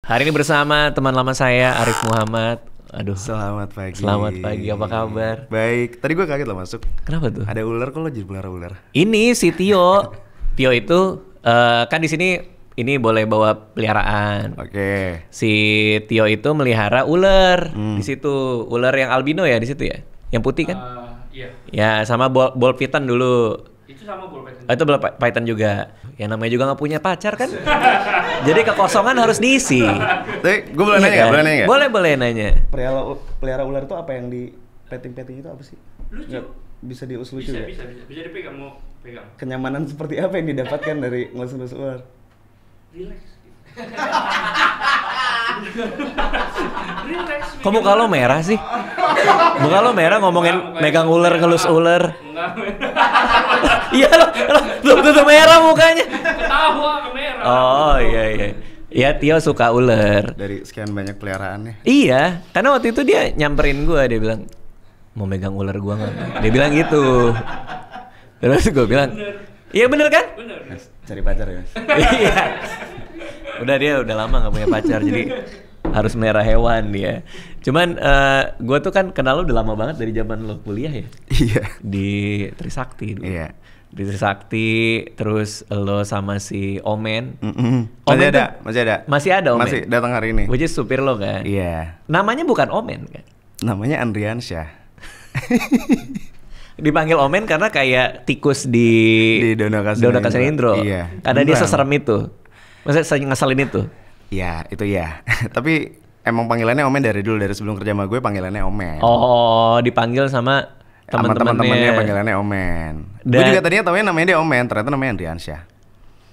Hari ini bersama teman lama saya Arif Muhammad. Aduh. Selamat pagi. Selamat pagi, apa kabar? Baik. Tadi gue kaget loh masuk. Kenapa tuh? Ada ular, kok lo jadi pelihara ular? Ini si Tio. Tio itu kan di sini ini boleh bawa peliharaan. Oke. Si Tio itu melihara ular di situ. Ular yang albino ya di situ ya? Yang putih kan? Iya. Ya, sama ball python dulu. Itu sama ball python. Itu ball python juga. Ya namanya juga nggak punya pacar kan? Jadi kekosongan harus diisi. Tapi gue boleh Iya nanya nggak? kan? Boleh nanya nggak? Boleh nanya. Pelihara ular itu apa yang di petting-petting itu apa sih? Lucu. Nggak bisa dielus-elucu ya? Bisa dipegang, mau pegang. Kenyamanan seperti apa yang didapatkan dari ngelus-ngelus ular? Relax. Kok muka lo merah sih? Muka lo merah ngomongin megang ular, ngelus ular. Enggak. Iya lo tuh merah mukanya. Ketawa kamera. Oh iya. Ya Tio suka ular. Dari sekian banyak peliharaannya. Iya, karena waktu itu dia nyamperin gue, dia bilang mau megang ular gue nggak? Dia bilang gitu. Terus gue bilang, iya bener kan? Bener. Cari pacar ya, Mas? Iya. Dia udah lama nggak punya pacar, jadi harus melihara hewan dia. Cuman gue tuh kan kenal lo udah lama banget dari zaman lo kuliah ya. Iya. Di Trisakti dulu. Iya. Di Trisakti, terus lo sama si Omen. Masih ada, tuh- masih ada. Masih ada Omen? Masih datang hari ini. Which is supir lo kan? Iya. Namanya bukan Omen kan? Namanya Andriansyah. Dipanggil Omen karena kayak tikus di Dono Kasino. Iya. Ada dia Beneran. seserem itu. Maksudnya ngeselin itu. Iya, itu ya. Tapi emang panggilannya Omen dari dulu, dari sebelum kerja sama gue panggilannya Omen. Oh, dipanggil sama Sama teman-temannya teman-temannya. panggilannya Omen. Gue Dan- juga tadinya taunya namanya dia Omen, ternyata namanya Andriansyah.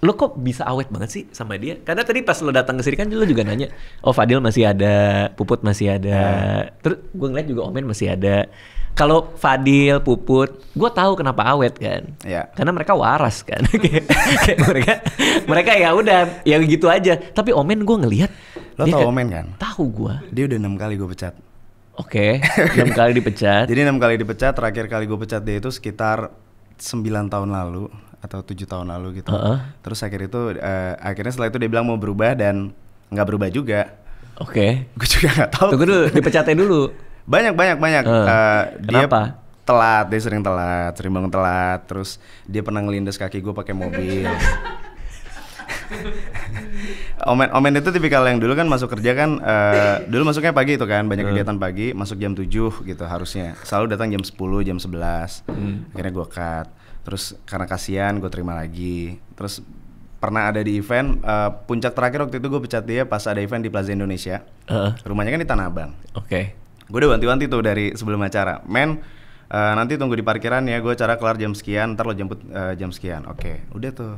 Lo kok bisa awet banget sih sama dia? Karena tadi pas lo datang ke sini kan lo juga nanya, oh Fadil masih ada, Puput masih ada. Terus gue ngeliat juga Omen masih ada. Kalau Fadil, Puput, gue tahu kenapa awet kan? Iya. Karena mereka waras kan. Kayak mereka ya udah, ya gitu aja. Tapi Omen gue ngelihat. Lo tau Omen kan? Tahu gue. Dia udah 6 kali gue pecat. Oke, 6 kali dipecat. Jadi 6 kali dipecat, terakhir kali gue pecat dia itu sekitar 9 tahun lalu atau 7 tahun lalu gitu. Terus akhirnya setelah itu dia bilang mau berubah dan nggak berubah juga. Oke. Gue juga nggak tahu. Tunggu dulu, dipecatnya dulu. Banyak. Dia Kenapa? telat, dia sering bangun telat. Terus dia pernah ngelindas kaki gue pakai mobil. Omen itu tipikal yang dulu kan masuk kerja kan, dulu masuknya pagi itu kan, banyak kegiatan pagi, masuk jam 7 gitu harusnya. Selalu datang jam 10, jam 11. Akhirnya gue cut. Terus karena kasihan gue terima lagi. Terus pernah ada di event, puncak terakhir waktu itu gue pecat dia pas ada event di Plaza Indonesia. Rumahnya kan di Tanah Abang. Oke. Gue udah wanti-wanti tuh dari sebelum acara. Men, nanti tunggu di parkiran ya, gue acara kelar jam sekian, ntar lo jemput jam sekian. Oke, udah tuh.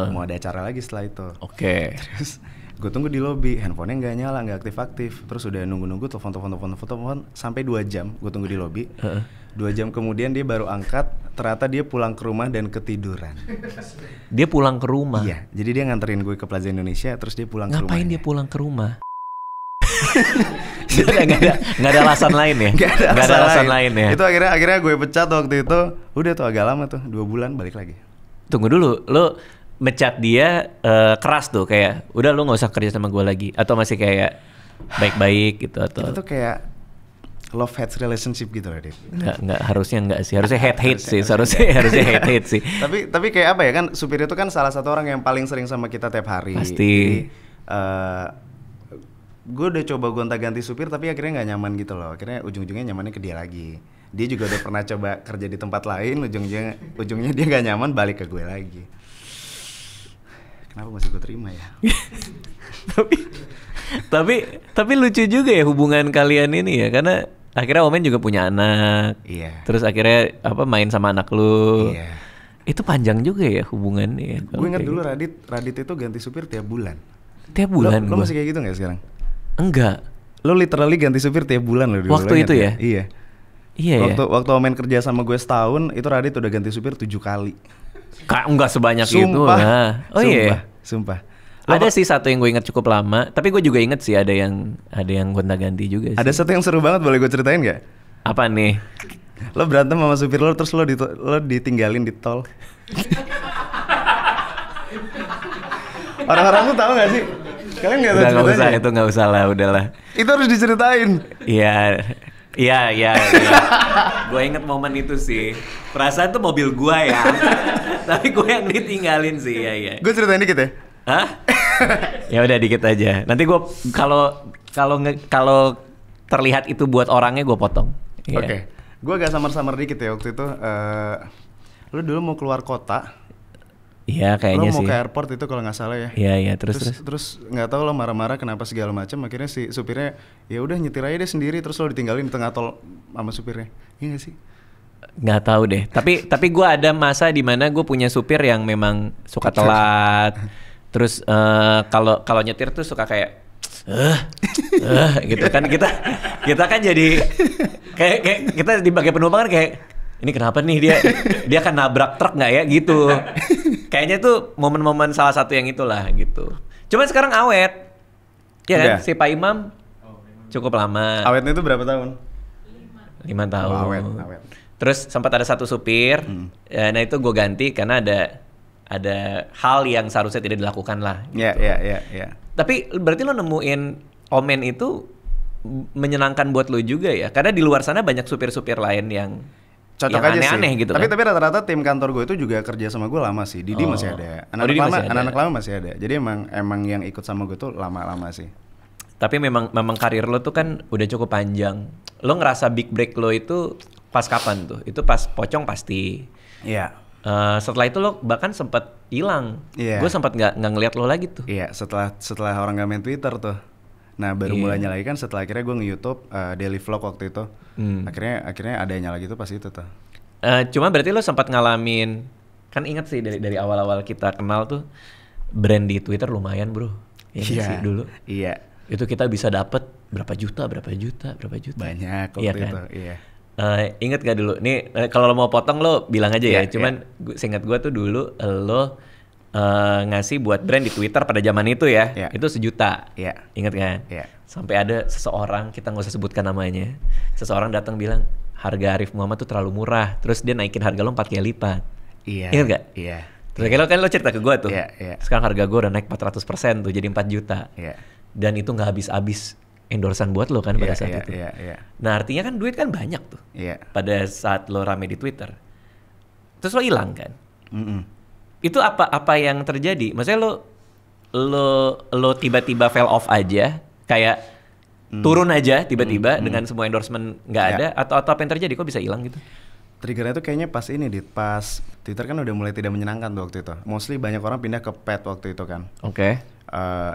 Mau ada acara lagi setelah itu. Oke. Terus gue tunggu di lobi, handphonenya nggak nyala, nggak aktif-aktif. Terus udah nunggu telepon sampai 2 jam gue tunggu di lobi. 2 jam kemudian dia baru angkat, ternyata dia pulang ke rumah dan ketiduran. Dia pulang ke rumah. Iya, jadi dia nganterin gue ke Plaza Indonesia, terus dia pulang ke rumah. Ngapain dia pulang ke rumah? Nggak ada alasan lain ya? Gak ada alasan lain ya? Itu akhirnya gue pecat waktu itu. Udah tuh agak lama tuh, 2 bulan balik lagi. Tunggu dulu, lo mecat dia keras tuh kayak, udah lo nggak usah kerja sama gue lagi, atau masih kayak baik-baik gitu atau? Itu tuh kayak love hate relationship gitu loh, Dit. Nggak harusnya hate sih, harusnya hate sih. Tapi kayak apa ya, kan supir itu kan salah satu orang yang paling sering sama kita tiap hari. Pasti. Jadi, gue udah coba gonta-ganti supir tapi akhirnya nggak nyaman gitu loh. Akhirnya ujung-ujungnya nyamannya ke dia lagi. Dia juga udah pernah coba kerja di tempat lain, ujungnya dia nggak nyaman, balik ke gue lagi. Kenapa masih gue terima ya? tapi lucu juga ya hubungan kalian ini ya, karena akhirnya Omen juga punya anak. Iya. Terus akhirnya main sama anak lu. Iya. Itu panjang juga ya hubungannya ya. Gue ingat dulu Radit itu ganti supir tiap bulan. Tiap bulan Lo gua. masih kayak gitu nggak sekarang? Enggak. Lo literally ganti supir tiap bulan lo dulu. Waktu lo ingat itu ya? Iya. Iya ya. Waktu Omen kerja sama gue setahun, itu Radit udah ganti supir 7 kali. Enggak sebanyak itu Sumpah. lah. Oh iya. Sumpah. Ada sih satu yang gue ingat cukup lama, tapi gue juga inget sih ada yang gonta-ganti juga sih. Ada satu yang seru banget, boleh gue ceritain nggak? Apa nih? Lo berantem sama supir lo, terus lo ditinggalin di tol. Orang-orang tuh tahu nggak sih? Kalian nggak tahu Udah nggak usah, ceritanya? itu nggak usah lah, udahlah. Itu harus diceritain. Iya, iya. Gue inget momen itu sih. Perasaan tuh mobil gue ya, tapi gue yang ditinggalin sih, iya. Gue ceritain dikit ya. Hah? Ya udah dikit aja. Nanti gue kalau terlihat itu buat orangnya gue potong. Iya. Oke. Gue agak samar-samar dikit ya waktu itu. Lu dulu mau keluar kota. Iya Lo kayaknya mau sih. ke airport itu kalau nggak salah ya. Iya, terus. Terus nggak tahu lo marah-marah kenapa segala macam. Akhirnya si supirnya ya udah nyetir aja deh sendiri. Terus lo ditinggalin di tengah tol sama supirnya. Iya nggak sih? Nggak tahu deh. Tapi gue ada masa di mana gue punya supir yang memang suka telat. Terus kalau nyetir tuh suka kayak gitu kan kita kan jadi kayak kita di bagian penumpang kan kayak ini kenapa nih dia akan nabrak truk nggak ya gitu. Kayaknya tuh momen-momen salah satu yang itulah gitu. Cuman sekarang awet. Ya kan? Udah. Si Pak Imam cukup lama. Awetnya itu berapa tahun? 5 tahun. Oh, awet. Terus sempat ada satu supir. Nah itu gue ganti karena ada hal yang seharusnya tidak dilakukan lah. Iya. Tapi berarti lo nemuin Omen itu menyenangkan buat lo juga ya? Karena di luar sana banyak supir-supir lain yang Cocok yang aja aneh-aneh sih. gitu Tapi kan? rata-rata tim kantor gue itu juga kerja sama gue lama sih. Didi masih ada. Didi masih ada. Anak-anak lama masih ada. Jadi emang yang ikut sama gue tuh lama-lama sih. Tapi memang karir lo tuh kan udah cukup panjang. Lo ngerasa big break lo itu pas kapan tuh? Itu pas Pocong pasti. Iya. Setelah itu lo bahkan sempat hilang. Iya. Gue sempat nggak ngeliat lo lagi tuh. Iya, setelah orang nggak main Twitter tuh. Nah, baru Iya. mulainya lagi kan setelah akhirnya gue nge-YouTube daily vlog waktu itu. Akhirnya adanya lagi tuh pas itu tuh. Cuma berarti lo sempat ngalamin, kan ingat sih dari awal-awal kita kenal tuh brand di Twitter lumayan bro. Iya nggak sih dulu. Iya. Itu kita bisa dapet berapa juta. Banyak waktu Iya kan? itu. Iya. Ingat gak dulu? Nih kalau lo mau potong lo bilang aja ya. Iya, Cuman seingat gue tuh dulu lo ngasih buat brand di Twitter pada zaman itu ya. Iya. Itu 1 juta. Iya. Ingat kan? Iya. Sampai ada seseorang, kita nggak usah sebutkan namanya. Seseorang datang bilang harga Arif Muhammad tuh terlalu murah. Terus dia naikin harga lo 4 kali lipat. Iya. Ingat gak? Iya. Terus kan lo cerita ke gue tuh. Iya. Sekarang harga gue udah naik 400% tuh jadi 4 juta. Iya. Dan itu nggak habis-habis endorsan buat lo kan pada saat itu. Iya. Nah artinya kan duit kan banyak tuh. Iya. Pada saat lo rame di Twitter. Terus lo hilang kan? Mm-mm. Itu apa yang terjadi? Maksudnya lo tiba-tiba fell off aja, kayak turun aja tiba-tiba dengan semua endorsement nggak ada, atau apa yang terjadi? Kok bisa hilang gitu? Triggernya tuh kayaknya pas ini pas Twitter kan udah mulai tidak menyenangkan tuh waktu itu. Mostly banyak orang pindah ke Pet waktu itu kan. Oke.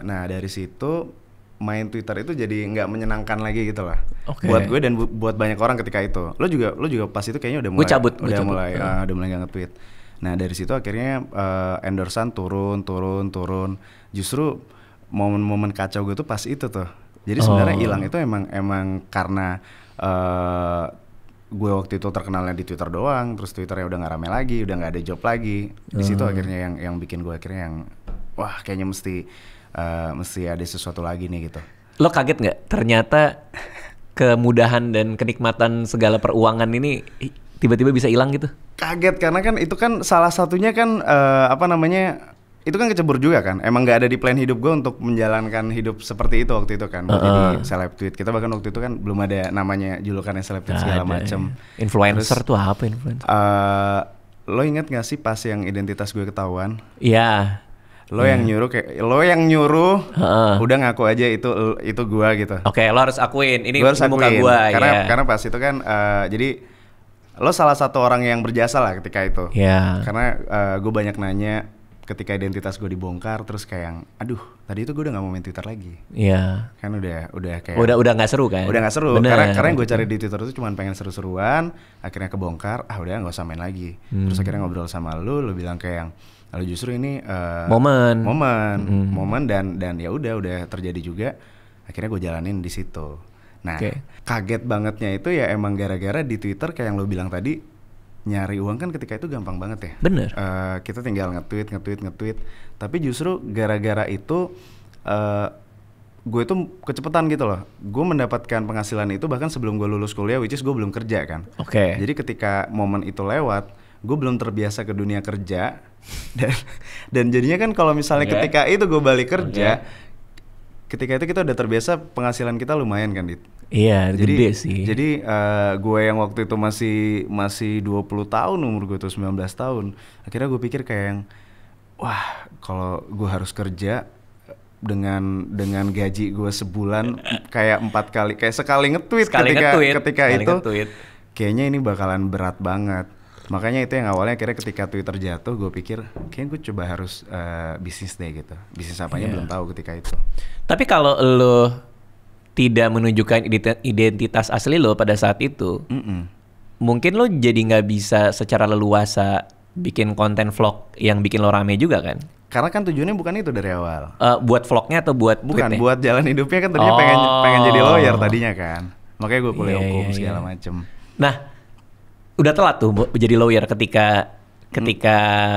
Nah dari situ main Twitter itu jadi nggak menyenangkan lagi gitu lah. Oke. Buat gue dan buat banyak orang ketika itu. Lo juga pas itu kayaknya udah Gua mulai cabut. udah mulai nggak nge-tweet. Nah dari situ akhirnya endorsan turun. Justru momen-momen kacau gue tuh pas itu tuh. Jadi sebenarnya hilang itu emang karena gue waktu itu terkenalnya di Twitter doang, terus Twitternya udah nggak rame lagi, udah nggak ada job lagi. Di situ akhirnya yang bikin gue akhirnya yang wah kayaknya mesti ada sesuatu lagi nih gitu. Lo kaget nggak? Ternyata kemudahan dan kenikmatan segala peruangan ini tiba-tiba bisa hilang gitu? Kaget karena kan itu kan salah satunya kan itu kan kecebur juga kan. Emang nggak ada di plan hidup gue untuk menjalankan hidup seperti itu waktu itu kan. Jadi seleb tweet. Kita bahkan waktu itu kan belum ada namanya julukannya seleb tweet segala macem. Influencer tuh apa influencer? Lo inget gak sih pas yang identitas gue ketahuan? Iya. Lo yang nyuruh udah ngaku aja itu gue gitu. Oke, lo harus akuin ini Gua harus muka akuin. gue. Karena pas itu kan jadi lo salah satu orang yang berjasa lah ketika itu. Iya. Karena gue banyak nanya ketika identitas gue dibongkar, terus kayak yang aduh tadi itu gue udah gak mau main Twitter lagi. Iya. Kan udah kayak Udah nggak seru kan? udah gak seru. Bener. Karena yang gue cari di Twitter itu cuma pengen seru-seruan. Akhirnya kebongkar, udah gak usah main lagi. Terus akhirnya ngobrol sama lu bilang kayak yang lalu justru ini momen dan ya udah terjadi juga. Akhirnya gue jalanin di situ. Nah, kaget bangetnya itu ya emang gara-gara di Twitter kayak yang lo bilang tadi, nyari uang kan ketika itu gampang banget ya. Bener. Kita tinggal nge-tweet. Tapi justru gara-gara itu gue tuh kecepatan gitu loh. Gue mendapatkan penghasilan itu bahkan sebelum gue lulus kuliah, which is gue belum kerja kan. Oke. Jadi ketika momen itu lewat, gue belum terbiasa ke dunia kerja dan jadinya kan kalau misalnya ketika itu gue balik kerja, ketika itu kita udah terbiasa penghasilan kita lumayan kan, Dit. Iya, Jadi gede sih. Jadi gue yang waktu itu masih 20 tahun, umur gue tuh 19 tahun. Akhirnya gue pikir kayak yang wah, kalau gue harus kerja dengan gaji gue sebulan kayak 4 kali, kayak sekali nge-tweet ketika itu kayaknya ini bakalan berat banget. Makanya itu yang awalnya akhirnya ketika Twitter jatuh gue pikir kayaknya gue coba harus bisnis deh gitu. Bisnis apanya belum tahu ketika itu. Tapi kalau lo tidak menunjukkan identitas asli lo pada saat itu, mungkin lo jadi nggak bisa secara leluasa bikin konten vlog yang bikin lo rame juga kan? Karena kan tujuannya bukan itu dari awal. Buat vlognya atau buat bukan tweetnya? buat jalan hidupnya kan tadinya pengen jadi lawyer tadinya kan. Makanya gue kuliah hukum segala macem. Nah, udah telat tuh jadi lawyer ketika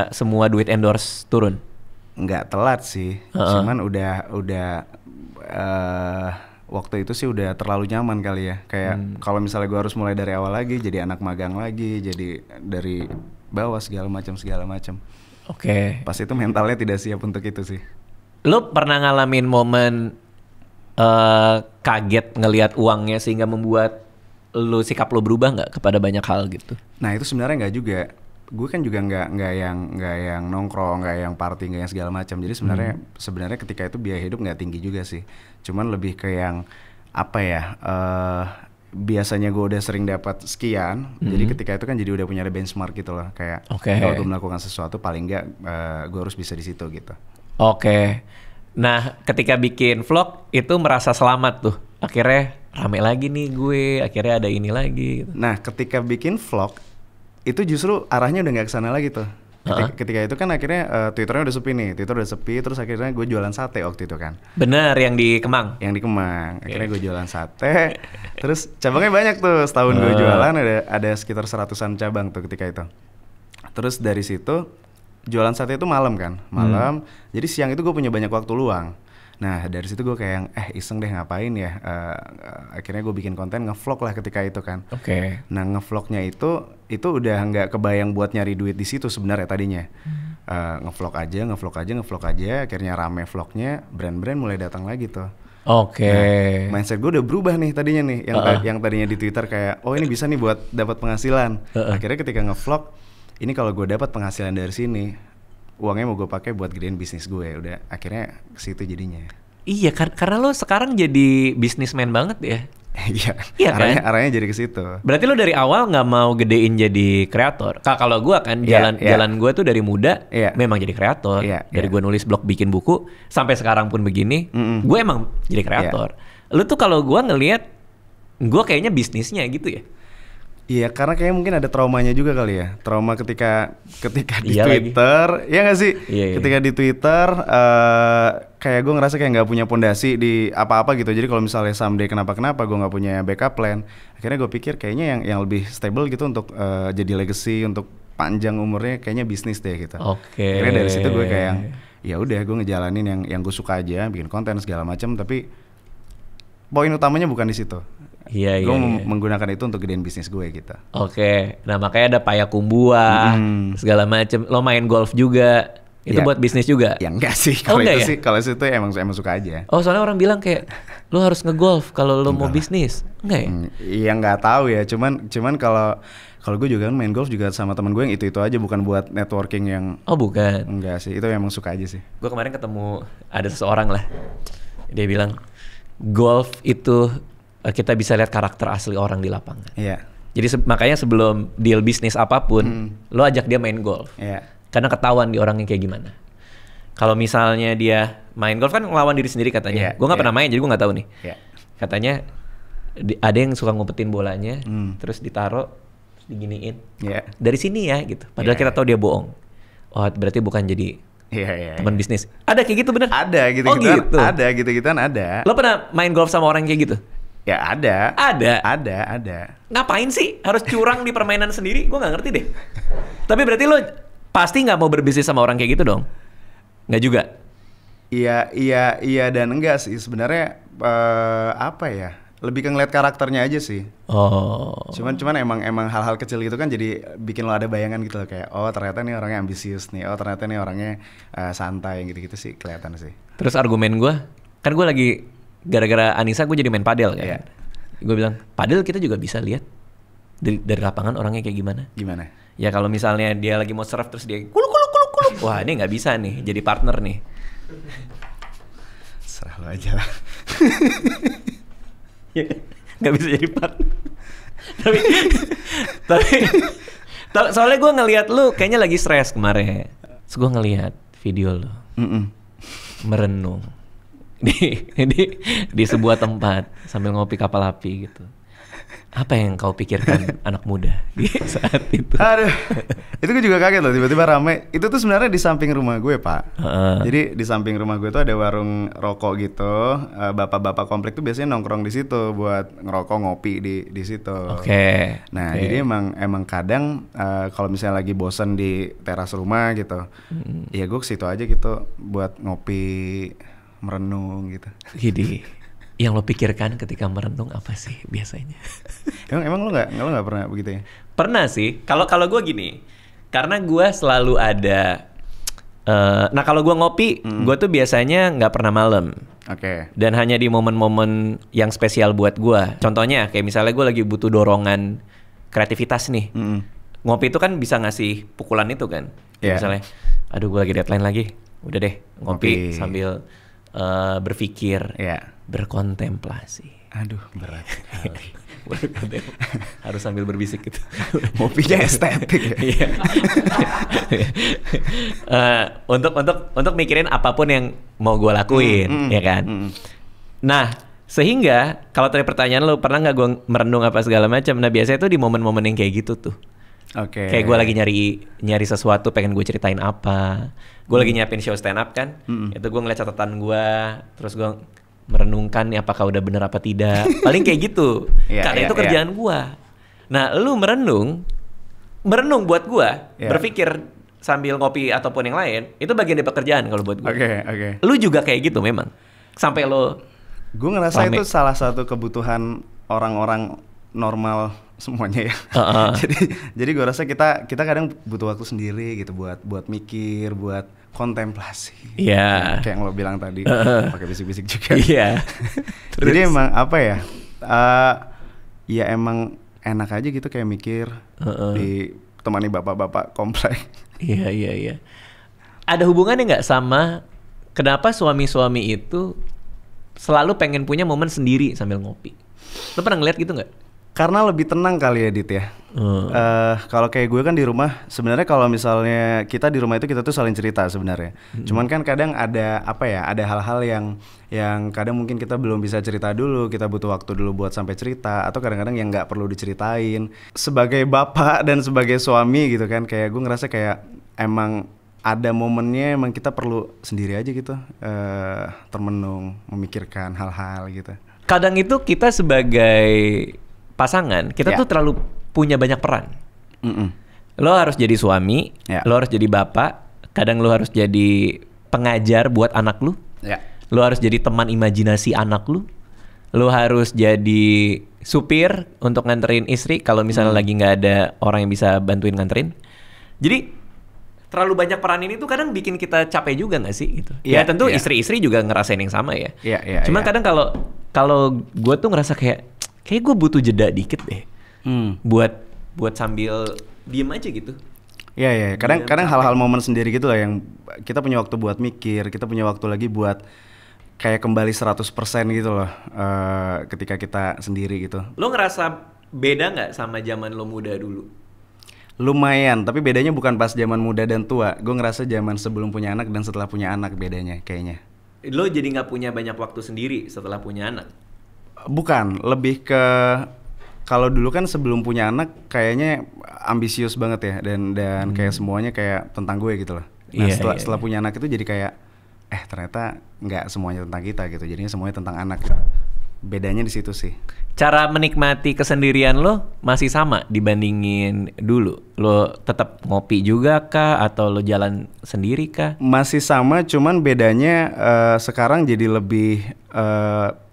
semua duit endorse turun. Nggak telat sih, cuman udah waktu itu sih udah terlalu nyaman kali ya. Kayak kalau misalnya gue harus mulai dari awal lagi, jadi anak magang lagi, jadi dari bawah segala macam. Oke. Pas itu mentalnya tidak siap untuk itu sih. Lo pernah ngalamin momen kaget ngelihat uangnya sehingga membuat sikap lo berubah nggak kepada banyak hal gitu? Nah itu sebenarnya nggak juga. Gue kan juga nggak yang nongkrong, nggak yang party, nggak yang segala macam. Jadi sebenarnya ketika itu biaya hidup nggak tinggi juga sih. Cuman lebih ke yang apa ya? Biasanya gue udah sering dapat sekian. Jadi ketika itu kan jadi udah punya ada benchmark gitu loh. Kayak kalau gue melakukan sesuatu paling nggak gue harus bisa di situ gitu. Oke. Nah ketika bikin vlog itu merasa selamat tuh. Akhirnya rame lagi nih gue, akhirnya ada ini lagi gitu. Nah ketika bikin vlog itu justru arahnya udah nggak kesana lagi tuh. Ketika itu kan akhirnya Twitternya udah sepi nih, terus akhirnya gue jualan sate waktu itu kan. Bener, yang di Kemang? Yang di Kemang, akhirnya gue jualan sate, terus cabangnya banyak tuh, setahun gue jualan ada sekitar 100-an cabang tuh ketika itu. Terus dari situ jualan sate itu malam kan, jadi siang itu gue punya banyak waktu luang. Nah dari situ gue kayak iseng deh ngapain ya, akhirnya gue bikin konten ngevlog lah ketika itu kan. Nah ngevlognya itu udah nggak kebayang buat nyari duit di situ sebenarnya tadinya. Ngevlog aja, akhirnya rame vlognya, brand-brand mulai datang lagi tuh. Nah, mindset gue udah berubah nih tadinya nih, yang tadinya di Twitter kayak ini bisa nih buat dapat penghasilan. Akhirnya ketika ngevlog, ini kalau gue dapat penghasilan dari sini, uangnya mau gue pakai buat gedein bisnis gue. Udah akhirnya ke situ jadinya. Iya, karena lo sekarang jadi bisnismen banget ya. Iya kan? Arahnya jadi ke situ. Berarti lo dari awal nggak mau gedein jadi kreator. Kalau gue kan jalan gue tuh dari muda memang jadi kreator. Dari gue nulis blog, bikin buku sampai sekarang pun begini, gue emang jadi kreator. Lo tuh kalau gue ngelihat, gue kayaknya bisnisnya gitu ya. Iya, karena kayaknya mungkin ada traumanya juga kali ya. Trauma ketika di Twitter, ya nggak sih? Ketika di Twitter, kayak gue ngerasa kayak nggak punya pondasi di apa-apa gitu. Jadi kalau misalnya someday kenapa-kenapa, gue nggak punya backup plan. Akhirnya gue pikir kayaknya yang lebih stable gitu untuk jadi legacy, untuk panjang umurnya, kayaknya bisnis deh gitu. Akhirnya dari situ gue kayak ya udah gue ngejalanin yang gue suka aja, bikin konten segala macam. Tapi poin utamanya bukan di situ. Gue menggunakan itu untuk gedein bisnis gue gitu. Nah makanya ada Payakumbuh segala macem. Lo main golf juga, itu buat bisnis juga? Ya enggak sih, kalau itu emang suka aja. Soalnya orang bilang kayak lo harus ngegolf kalau lo mau bisnis. Enggak ya? Iya nggak tahu ya. Cuman kalau gue juga kan main golf juga sama teman gue yang itu aja, bukan buat networking yang. Bukan. Enggak sih, itu emang suka aja sih. Gue kemarin ketemu ada seseorang lah, dia bilang golf itu kita bisa lihat karakter asli orang di lapangan. Jadi makanya sebelum deal bisnis apapun, lo ajak dia main golf. Karena ketahuan di orangnya kayak gimana. Kalau misalnya dia main golf kan ngelawan diri sendiri katanya. Gue nggak pernah main, jadi gue nggak tahu nih. Katanya ada yang suka ngumpetin bolanya, terus ditaruh, diginiin. Dari sini ya gitu. Padahal kita tahu dia bohong. Berarti bukan jadi teman bisnis. Ada kayak gitu bener? Ada gitu-gituan. Gitu. Ada gitu-gituan ada. Lo pernah main golf sama orang kayak gitu? Ya ada. Ada. Ngapain sih harus curang di permainan sendiri? Gue nggak ngerti deh. Tapi berarti lo pasti nggak mau berbisnis sama orang kayak gitu dong? Nggak juga? Iya dan enggak sih. Sebenarnya apa ya? Lebih ke ngeliat karakternya aja sih. Cuman emang hal-hal kecil gitu kan jadi bikin lo ada bayangan gitu loh, kayak ternyata nih orangnya ambisius nih. Ternyata nih orangnya santai gitu-gitu sih kelihatan sih. Terus argumen gue, Kan gue lagi gara-gara Anissa gue jadi main padel kan. Iya. Gue bilang padel kita juga bisa lihat dari lapangan orangnya kayak gimana. Gimana? Ya kalau misalnya dia lagi mau serve terus dia kuluk kuluk kuluk kuluk, wah ini nggak bisa nih jadi partner nih. Serah lo aja lah. Ya kan? Nggak bisa jadi partner. tapi soalnya gue ngelihat lu kayaknya lagi stres kemarin. Terus gue ngelihat video lu merenung di sebuah tempat sambil ngopi kapal api gitu. Apa yang kau pikirkan anak muda di saat itu? Aduh, itu gue juga kaget loh tiba-tiba rame. Itu tuh sebenarnya di samping rumah gue, Pak. Jadi di samping rumah gue tuh ada warung rokok gitu. Bapak-bapak komplek tuh biasanya nongkrong di situ buat ngerokok ngopi di situ. Oke. Nah, jadi emang kadang kalau misalnya lagi bosen di teras rumah gitu, ya gue ke situ aja gitu buat ngopi, merenung gitu. Gini. Yang lo pikirkan ketika merenung apa sih biasanya? emang lo nggak pernah begitu ya? Pernah sih. Kalau gue gini, karena gue selalu ada. Nah kalau gue ngopi, gue tuh biasanya nggak pernah malam. Oke. Dan hanya di momen-momen yang spesial buat gue. Contohnya kayak misalnya gue lagi butuh dorongan kreativitas nih. Ngopi itu kan bisa ngasih pukulan itu kan. Yeah. Misalnya, aduh gue lagi deadline lagi. Udah deh ngopi sambil berpikir. Yeah. Berkontemplasi. Aduh berat sekali. Harus sambil berbisik gitu. Mopinya estetik ya? Iya. Untuk mikirin apapun yang mau gue lakuin, ya kan. Nah, sehingga kalau tadi pertanyaan lo pernah nggak gue merenung apa segala macam. Nah biasanya tuh di momen-momen yang kayak gitu tuh. Oke. Kayak gue lagi nyari sesuatu, pengen gue ceritain apa. Gue lagi nyiapin show stand up kan. Itu gue ngeliat catatan gue, terus gue merenungkan nih apakah udah bener apa tidak. Paling kayak gitu. Karena itu kerjaan gua. Nah, lu merenung buat gua, berpikir sambil ngopi ataupun yang lain, itu bagian dari pekerjaan kalau buat gua. Oke. Lu juga kayak gitu memang. Sampai lo Gua ngerasa itu salah satu kebutuhan orang-orang normal semuanya ya. Jadi gua rasa kita kadang butuh waktu sendiri gitu buat mikir, buat kontemplasi. Iya. Kayak yang lo bilang tadi, pakai bisik-bisik juga. Iya. Jadi emang apa ya? Ya emang enak aja gitu kayak mikir ditemani bapak-bapak komplek. Iya. Ada hubungannya nggak sama kenapa suami-suami itu selalu pengen punya momen sendiri sambil ngopi? Lo pernah ngeliat gitu nggak? Karena lebih tenang kali ya Dit ya. Kalau kayak gue kan di rumah, sebenarnya kalau misalnya kita di rumah itu kita tuh saling cerita sebenarnya. Cuman kan kadang ada apa ya? Ada hal-hal yang kadang mungkin kita belum bisa cerita dulu, kita butuh waktu dulu buat sampai cerita, atau kadang-kadang yang nggak perlu diceritain. Sebagai bapak dan sebagai suami gitu kan, kayak gue ngerasa kayak emang ada momennya emang kita perlu sendiri aja gitu, termenung, memikirkan hal-hal gitu. Kadang itu kita sebagai pasangan, kita tuh terlalu punya banyak peran. Lo harus jadi suami, lo harus jadi bapak, kadang lo harus jadi pengajar buat anak lo, lo harus jadi teman imajinasi anak lo harus jadi supir untuk nganterin istri kalau misalnya lagi nggak ada orang yang bisa bantuin nganterin. Jadi terlalu banyak peran ini tuh kadang bikin kita capek juga nggak sih gitu. Ya tentu istri-istri juga ngerasain yang sama ya. Cuman kadang kalau gue tuh ngerasa kayak gue butuh jeda dikit deh, buat sambil diem aja gitu. Iya. Kadang hal-hal momen sendiri gitu lah yang kita punya waktu buat mikir, kita punya waktu lagi buat kayak kembali 100% gitu loh, ketika kita sendiri gitu. Lo ngerasa beda nggak sama zaman lo muda dulu? Lumayan, tapi bedanya bukan pas zaman muda dan tua. Gue ngerasa zaman sebelum punya anak dan setelah punya anak bedanya kayaknya. Lo jadi nggak punya banyak waktu sendiri setelah punya anak? Bukan, lebih ke kalau dulu kan sebelum punya anak kayaknya ambisius banget ya dan kayak semuanya kayak tentang gue gitu loh. Nah setelah punya anak itu jadi kayak ternyata nggak semuanya tentang kita gitu, jadinya semuanya tentang anak gitu. Bedanya di situ sih. Cara menikmati kesendirian lo masih sama dibandingin dulu? Lo tetap ngopi juga kah atau lo jalan sendiri kah? Masih sama, cuman bedanya sekarang jadi lebih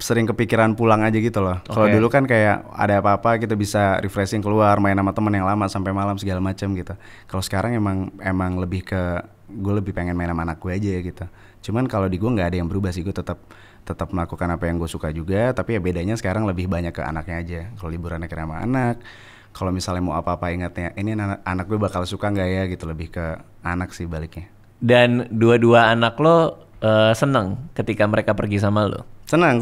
sering kepikiran pulang aja gitu loh. Kalau dulu kan kayak ada apa-apa kita bisa refreshing keluar, main sama temen yang lama sampai malam segala macam gitu. Kalau sekarang emang lebih ke gue lebih pengen main sama anak gue aja gitu. Cuman kalau di gue nggak ada yang berubah sih, gue tetap tetap melakukan apa yang gue suka juga, tapi ya bedanya sekarang lebih banyak ke anaknya aja. Kalau liburan akhirnya sama anak, kalau misalnya mau apa-apa ingatnya ini anak gue bakal suka nggak ya gitu, lebih ke anak sih baliknya. Dan dua-dua anak lo seneng ketika mereka pergi sama lo? Senang.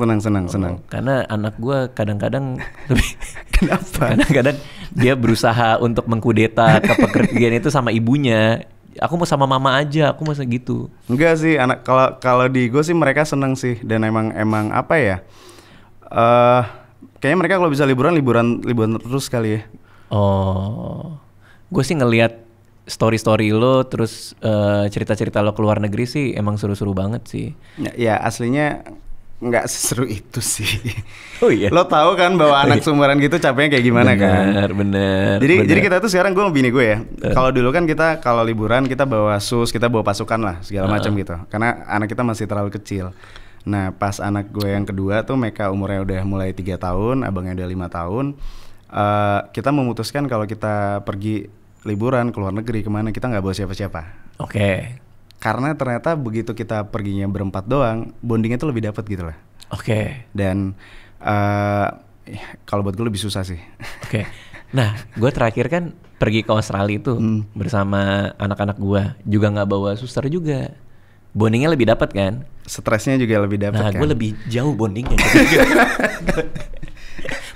Karena anak gue kadang-kadang lebih Kenapa? kadang-kadang dia berusaha untuk mengkudeta ke pekerjaan itu sama ibunya. Aku mau sama mama aja, aku mau segitu. Enggak sih, anak kalau di gue sih mereka seneng sih, dan emang apa ya? Kayaknya mereka kalau bisa liburan terus kali ya. Oh, gue sih ngelihat story lo, terus cerita-cerita lo ke luar negeri sih emang seru-seru banget sih. Ya aslinya nggak seseru itu sih. Oh iya. Lo tahu kan bahwa anak sumuran gitu capeknya kayak gimana kan? Bener. Jadi kita tuh sekarang gue sama bini gue ya. Kalau dulu kan kita kalau liburan kita bawa sus, kita bawa pasukan lah segala macam gitu. Karena anak kita masih terlalu kecil. Nah pas anak gue yang kedua tuh mereka umurnya udah mulai 3 tahun, abangnya udah 5 tahun. Kita memutuskan kalau kita pergi liburan ke luar negeri kemana kita nggak bawa siapa-siapa. Oke. Karena ternyata begitu kita perginya berempat doang, bondingnya tuh lebih dapat gitu lah. Oke. Dan kalau buat gue lebih susah sih. Oke. Nah, gue terakhir kan pergi ke Australia itu bersama anak-anak gue, juga nggak bawa suster juga. Bondingnya lebih dapat kan? Stresnya juga lebih dapat kan. Nah, gue lebih jauh bondingnya.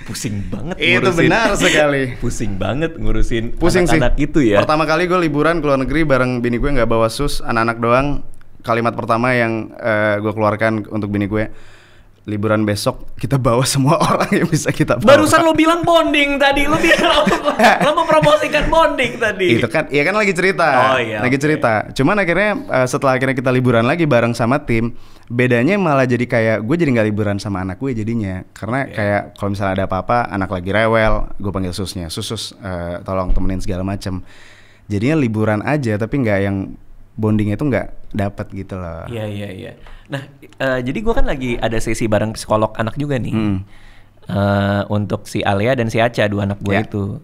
Pusing banget Itu ngurusin. benar sekali. Pusing banget ngurusin Pusing anak-anak sih. itu ya. Pertama kali gue liburan ke luar negeri bareng bini gue nggak bawa sus, anak-anak doang. Kalimat pertama yang gue keluarkan untuk bini gue, liburan besok kita bawa semua orang yang bisa kita bawa. Barusan lo bilang bonding tadi, lo bilang lo mau promosikan bonding tadi. Itu kan, iya kan lagi cerita. Oh iya. Lagi cerita. Cuman akhirnya setelah akhirnya kita liburan lagi bareng sama tim, bedanya malah jadi kayak gue jadi nggak liburan sama anak gue jadinya. Karena kayak kalau misalnya ada apa-apa, anak lagi rewel, gue panggil susnya, sus tolong temenin segala macem. Jadinya liburan aja, tapi nggak yang bondingnya itu nggak dapat gitu loh. Iya. Nah, jadi gue kan lagi ada sesi bareng psikolog anak juga nih. Untuk si Alia dan si Aca, dua anak gue itu.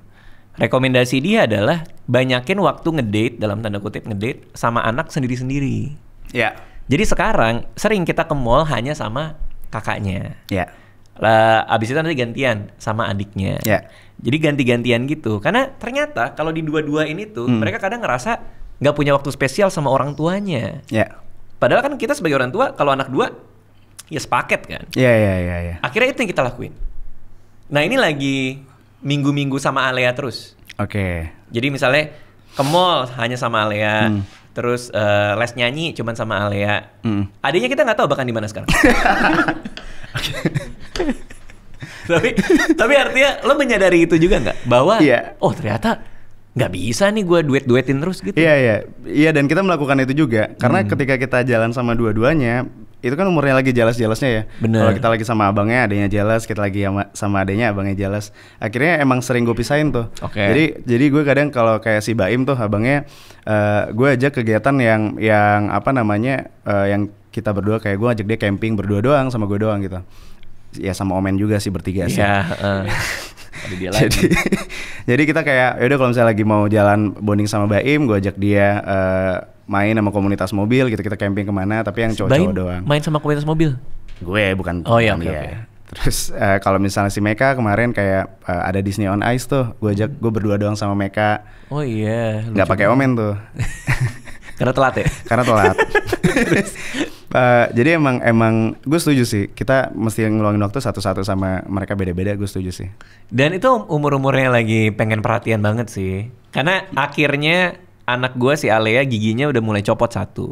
Rekomendasi dia adalah banyakin waktu ngedate, dalam tanda kutip ngedate, sama anak sendiri-sendiri. Ya. Jadi sekarang sering kita ke mall hanya sama kakaknya. Ya. Abis itu nanti gantian sama adiknya. Ya. Jadi ganti-gantian gitu. Karena ternyata kalau di dua-dua ini tuh mereka kadang ngerasa nggak punya waktu spesial sama orang tuanya. Ya. Padahal kan kita sebagai orang tua kalau anak dua ya sepaket kan. Iya. Akhirnya itu yang kita lakuin. Nah ini lagi minggu-minggu sama Alea terus. Oke. Jadi misalnya ke mall hanya sama Alea, terus les nyanyi cuman sama Alea. Adiknya kita nggak tahu bahkan di mana sekarang. tapi artinya lo menyadari itu juga nggak bahwa oh ternyata nggak bisa nih gue duetin terus gitu. Iya, dan kita melakukan itu juga karena ketika kita jalan sama dua-duanya itu kan umurnya lagi jelas-jelasnya ya. Bener. Kalau kita lagi sama abangnya adanya jelas, kita lagi sama adanya abangnya jelas. Akhirnya emang sering gue pisahin tuh. Okay. Jadi gue kadang kalau kayak si Baim tuh abangnya, gue ajak kegiatan yang apa namanya yang kita berdua, kayak gue ajak dia camping berdua doang sama gue doang gitu. Ya sama Omen juga sih, bertiga sih. Ada dia lagi. Jadi kita kayak yaudah kalau misalnya lagi mau jalan bonding sama Baim, gue ajak dia main sama komunitas mobil gitu, kita camping kemana, tapi yang cowok-cowok doang. Main sama komunitas mobil? Gue bukan. Oh iya, bukan oke. Terus kalau misalnya si Meka kemarin kayak ada Disney on Ice tuh, gue ajak gue berdua doang sama Meka. Oh iya. Nggak pakai Omen tuh. Karena telat ya? Karena telat. Jadi emang gue setuju sih, kita mesti ngeluangin waktu satu-satu sama mereka, beda-beda, gue setuju sih. Dan itu umur-umurnya lagi pengen perhatian banget sih. Karena akhirnya anak gue si Alea giginya udah mulai copot satu.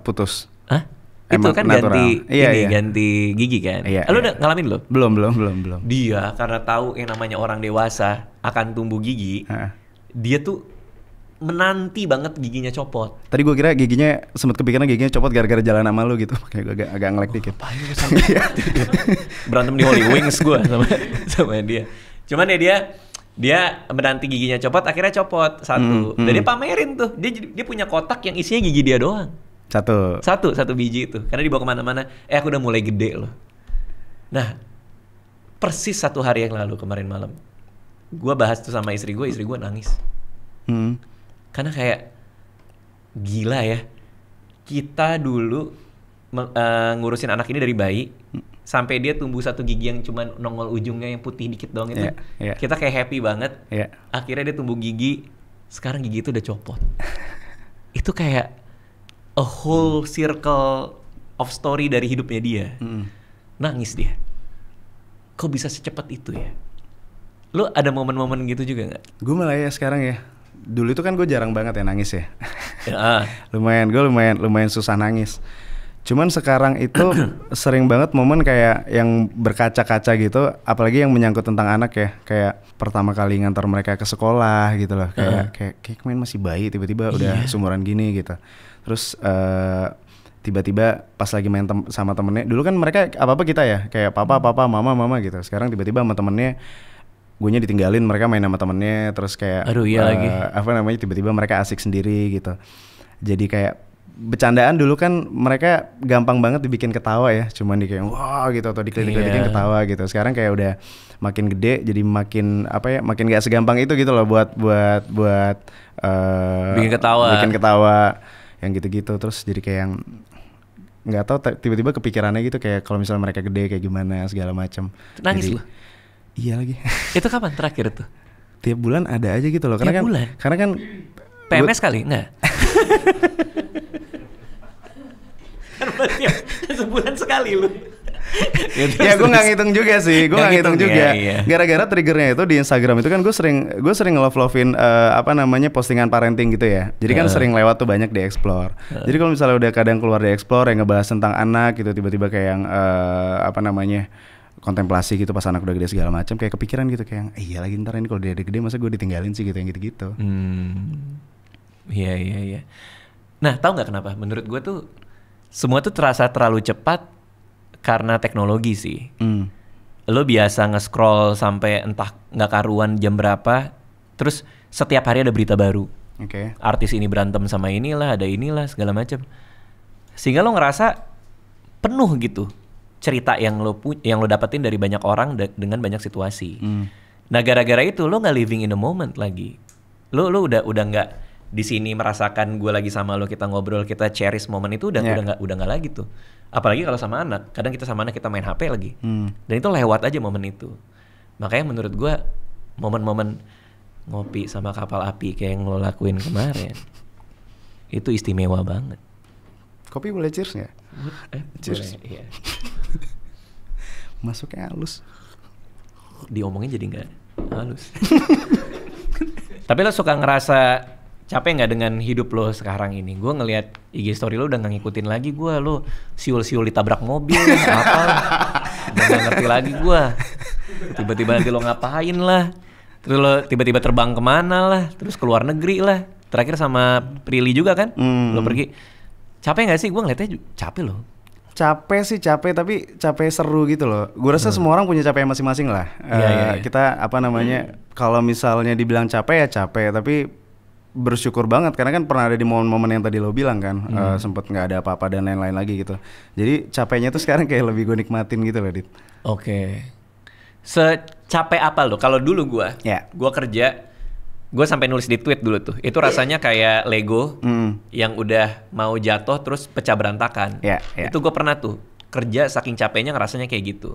Putus. Hah? Emang itu kan natural. Ganti gigi kan? Iya, Lu udah ngalamin lo? Belum. Dia karena tahu yang namanya orang dewasa akan tumbuh gigi, dia tuh menanti banget giginya copot. Tadi gue kira giginya sempet kepikiran giginya copot gara-gara jalan sama lu gitu, makanya gue agak ngelek dikit. Berantem di Holy Wings gue sama dia. Cuman ya dia menanti giginya copot, akhirnya copot satu. Dan dia pamerin tuh, dia punya kotak yang isinya gigi dia doang. Satu biji itu, karena dibawa kemana-mana. Aku udah mulai gede loh. Nah, persis 1 hari yang lalu kemarin malam, gue bahas tuh sama istri gue nangis. Karena kayak gila ya, kita dulu ngurusin anak ini dari bayi sampai dia tumbuh satu gigi yang cuma nongol ujungnya yang putih dikit doang itu. Kita kayak happy banget. Akhirnya dia tumbuh gigi, sekarang gigi itu udah copot. Itu kayak a whole circle of story dari hidupnya dia. Nangis dia. Kok bisa secepat itu ya? Lu ada momen-momen gitu juga nggak? Gue malah ya sekarang ya. Dulu itu kan gue jarang banget ya nangis ya. Gue lumayan susah nangis. Cuman sekarang itu sering banget momen kayak yang berkaca-kaca gitu, apalagi yang menyangkut tentang anak ya. Kayak pertama kali ngantar mereka ke sekolah gitu loh. Kayak kemarin masih bayi, tiba-tiba udah sumuran gini gitu. Terus tiba-tiba pas lagi main sama temennya, dulu kan mereka apa-apa kita ya, kayak papa, mama gitu. Sekarang tiba-tiba sama temennya, guenya ditinggalin, mereka main sama temennya, terus kayak tiba-tiba mereka asik sendiri gitu. Jadi kayak bercandaan dulu kan mereka gampang banget dibikin ketawa ya, cuman di kayak wah gitu atau dikeliling-kelilingin ketawa gitu. Sekarang kayak udah makin gede, jadi makin makin gak segampang itu gitu loh buat bikin ketawa yang gitu-gitu. Terus jadi kayak yang nggak tahu tiba-tiba kepikirannya gitu, kayak kalau misalnya mereka gede kayak gimana segala macam. Nangis lu? Iya lagi. Itu kapan terakhir tuh? Tiap bulan ada aja gitu loh. Karena kan PMS kali enggak? Kan berarti sebulan sekali lu. Ya gue nggak ngitung juga sih, Gara-gara triggernya itu di Instagram itu kan gue sering nge-love-lovein postingan parenting gitu ya. Jadi kan sering lewat tuh banyak di explore. Jadi kalau misalnya udah kadang keluar di explore yang ngebahas tentang anak gitu, tiba-tiba kayak yang kontemplasi gitu pas anak udah gede segala macam, kayak kepikiran gitu kayak iya lagi ntar ini kalau dia gede masa gue ditinggalin sih gitu, yang gitu-gitu. Iya. Nah, tahu nggak kenapa? Menurut gue tuh semua tuh terasa terlalu cepat karena teknologi sih. Lo biasa nge-scroll sampai entah nggak karuan jam berapa, terus setiap hari ada berita baru. Artis ini berantem sama inilah, ada inilah segala macam. Sehingga lo ngerasa penuh gitu cerita yang lo dapetin dari banyak orang dengan banyak situasi. Nah, gara-gara itu lo nggak living in the moment lagi. Lo udah nggak di sini merasakan gue lagi sama lo, kita ngobrol, kita cherish momen itu udah nggak lagi tuh. Apalagi kalau sama anak, kadang kita sama anak kita main HP lagi, dan itu lewat aja momen itu. Makanya menurut gue momen-momen ngopi sama kapal api kayak yang lo lakuin kemarin itu istimewa banget. Kopi boleh cheers nggak? Cheers. Boleh, iya. Masuknya halus. Diomongin jadi nggak halus. Tapi lo suka ngerasa capek nggak dengan hidup lo sekarang ini? Gue ngelihat IG story lo udah nggak ngikutin lagi gue. Lo siul-siul ditabrak mobil apa? Udah nggak ngerti lagi gue. Tiba-tiba nanti lo ngapain lah? Terus lo tiba-tiba terbang kemana lah? Terus keluar negeri lah. Terakhir sama Prilly juga kan? Lo pergi. Capek nggak sih? Gue ngeliatnya capek lo. Capek sih capek, tapi capek seru gitu loh. Gue rasa semua orang punya capek masing-masing lah. Kita kalau misalnya dibilang capek ya capek, tapi bersyukur banget karena kan pernah ada di momen-momen yang tadi lo bilang kan, sempet nggak ada apa-apa dan lain-lain lagi gitu. Jadi capeknya tuh sekarang kayak lebih gue nikmatin gitu loh, Dit. Oke. Secapek apa lo? Kalau dulu gue kerja, gue sampai nulis di tweet dulu tuh. Itu rasanya kayak Lego yang udah mau jatuh terus pecah berantakan. Itu gue pernah tuh kerja saking capeknya ngerasanya kayak gitu.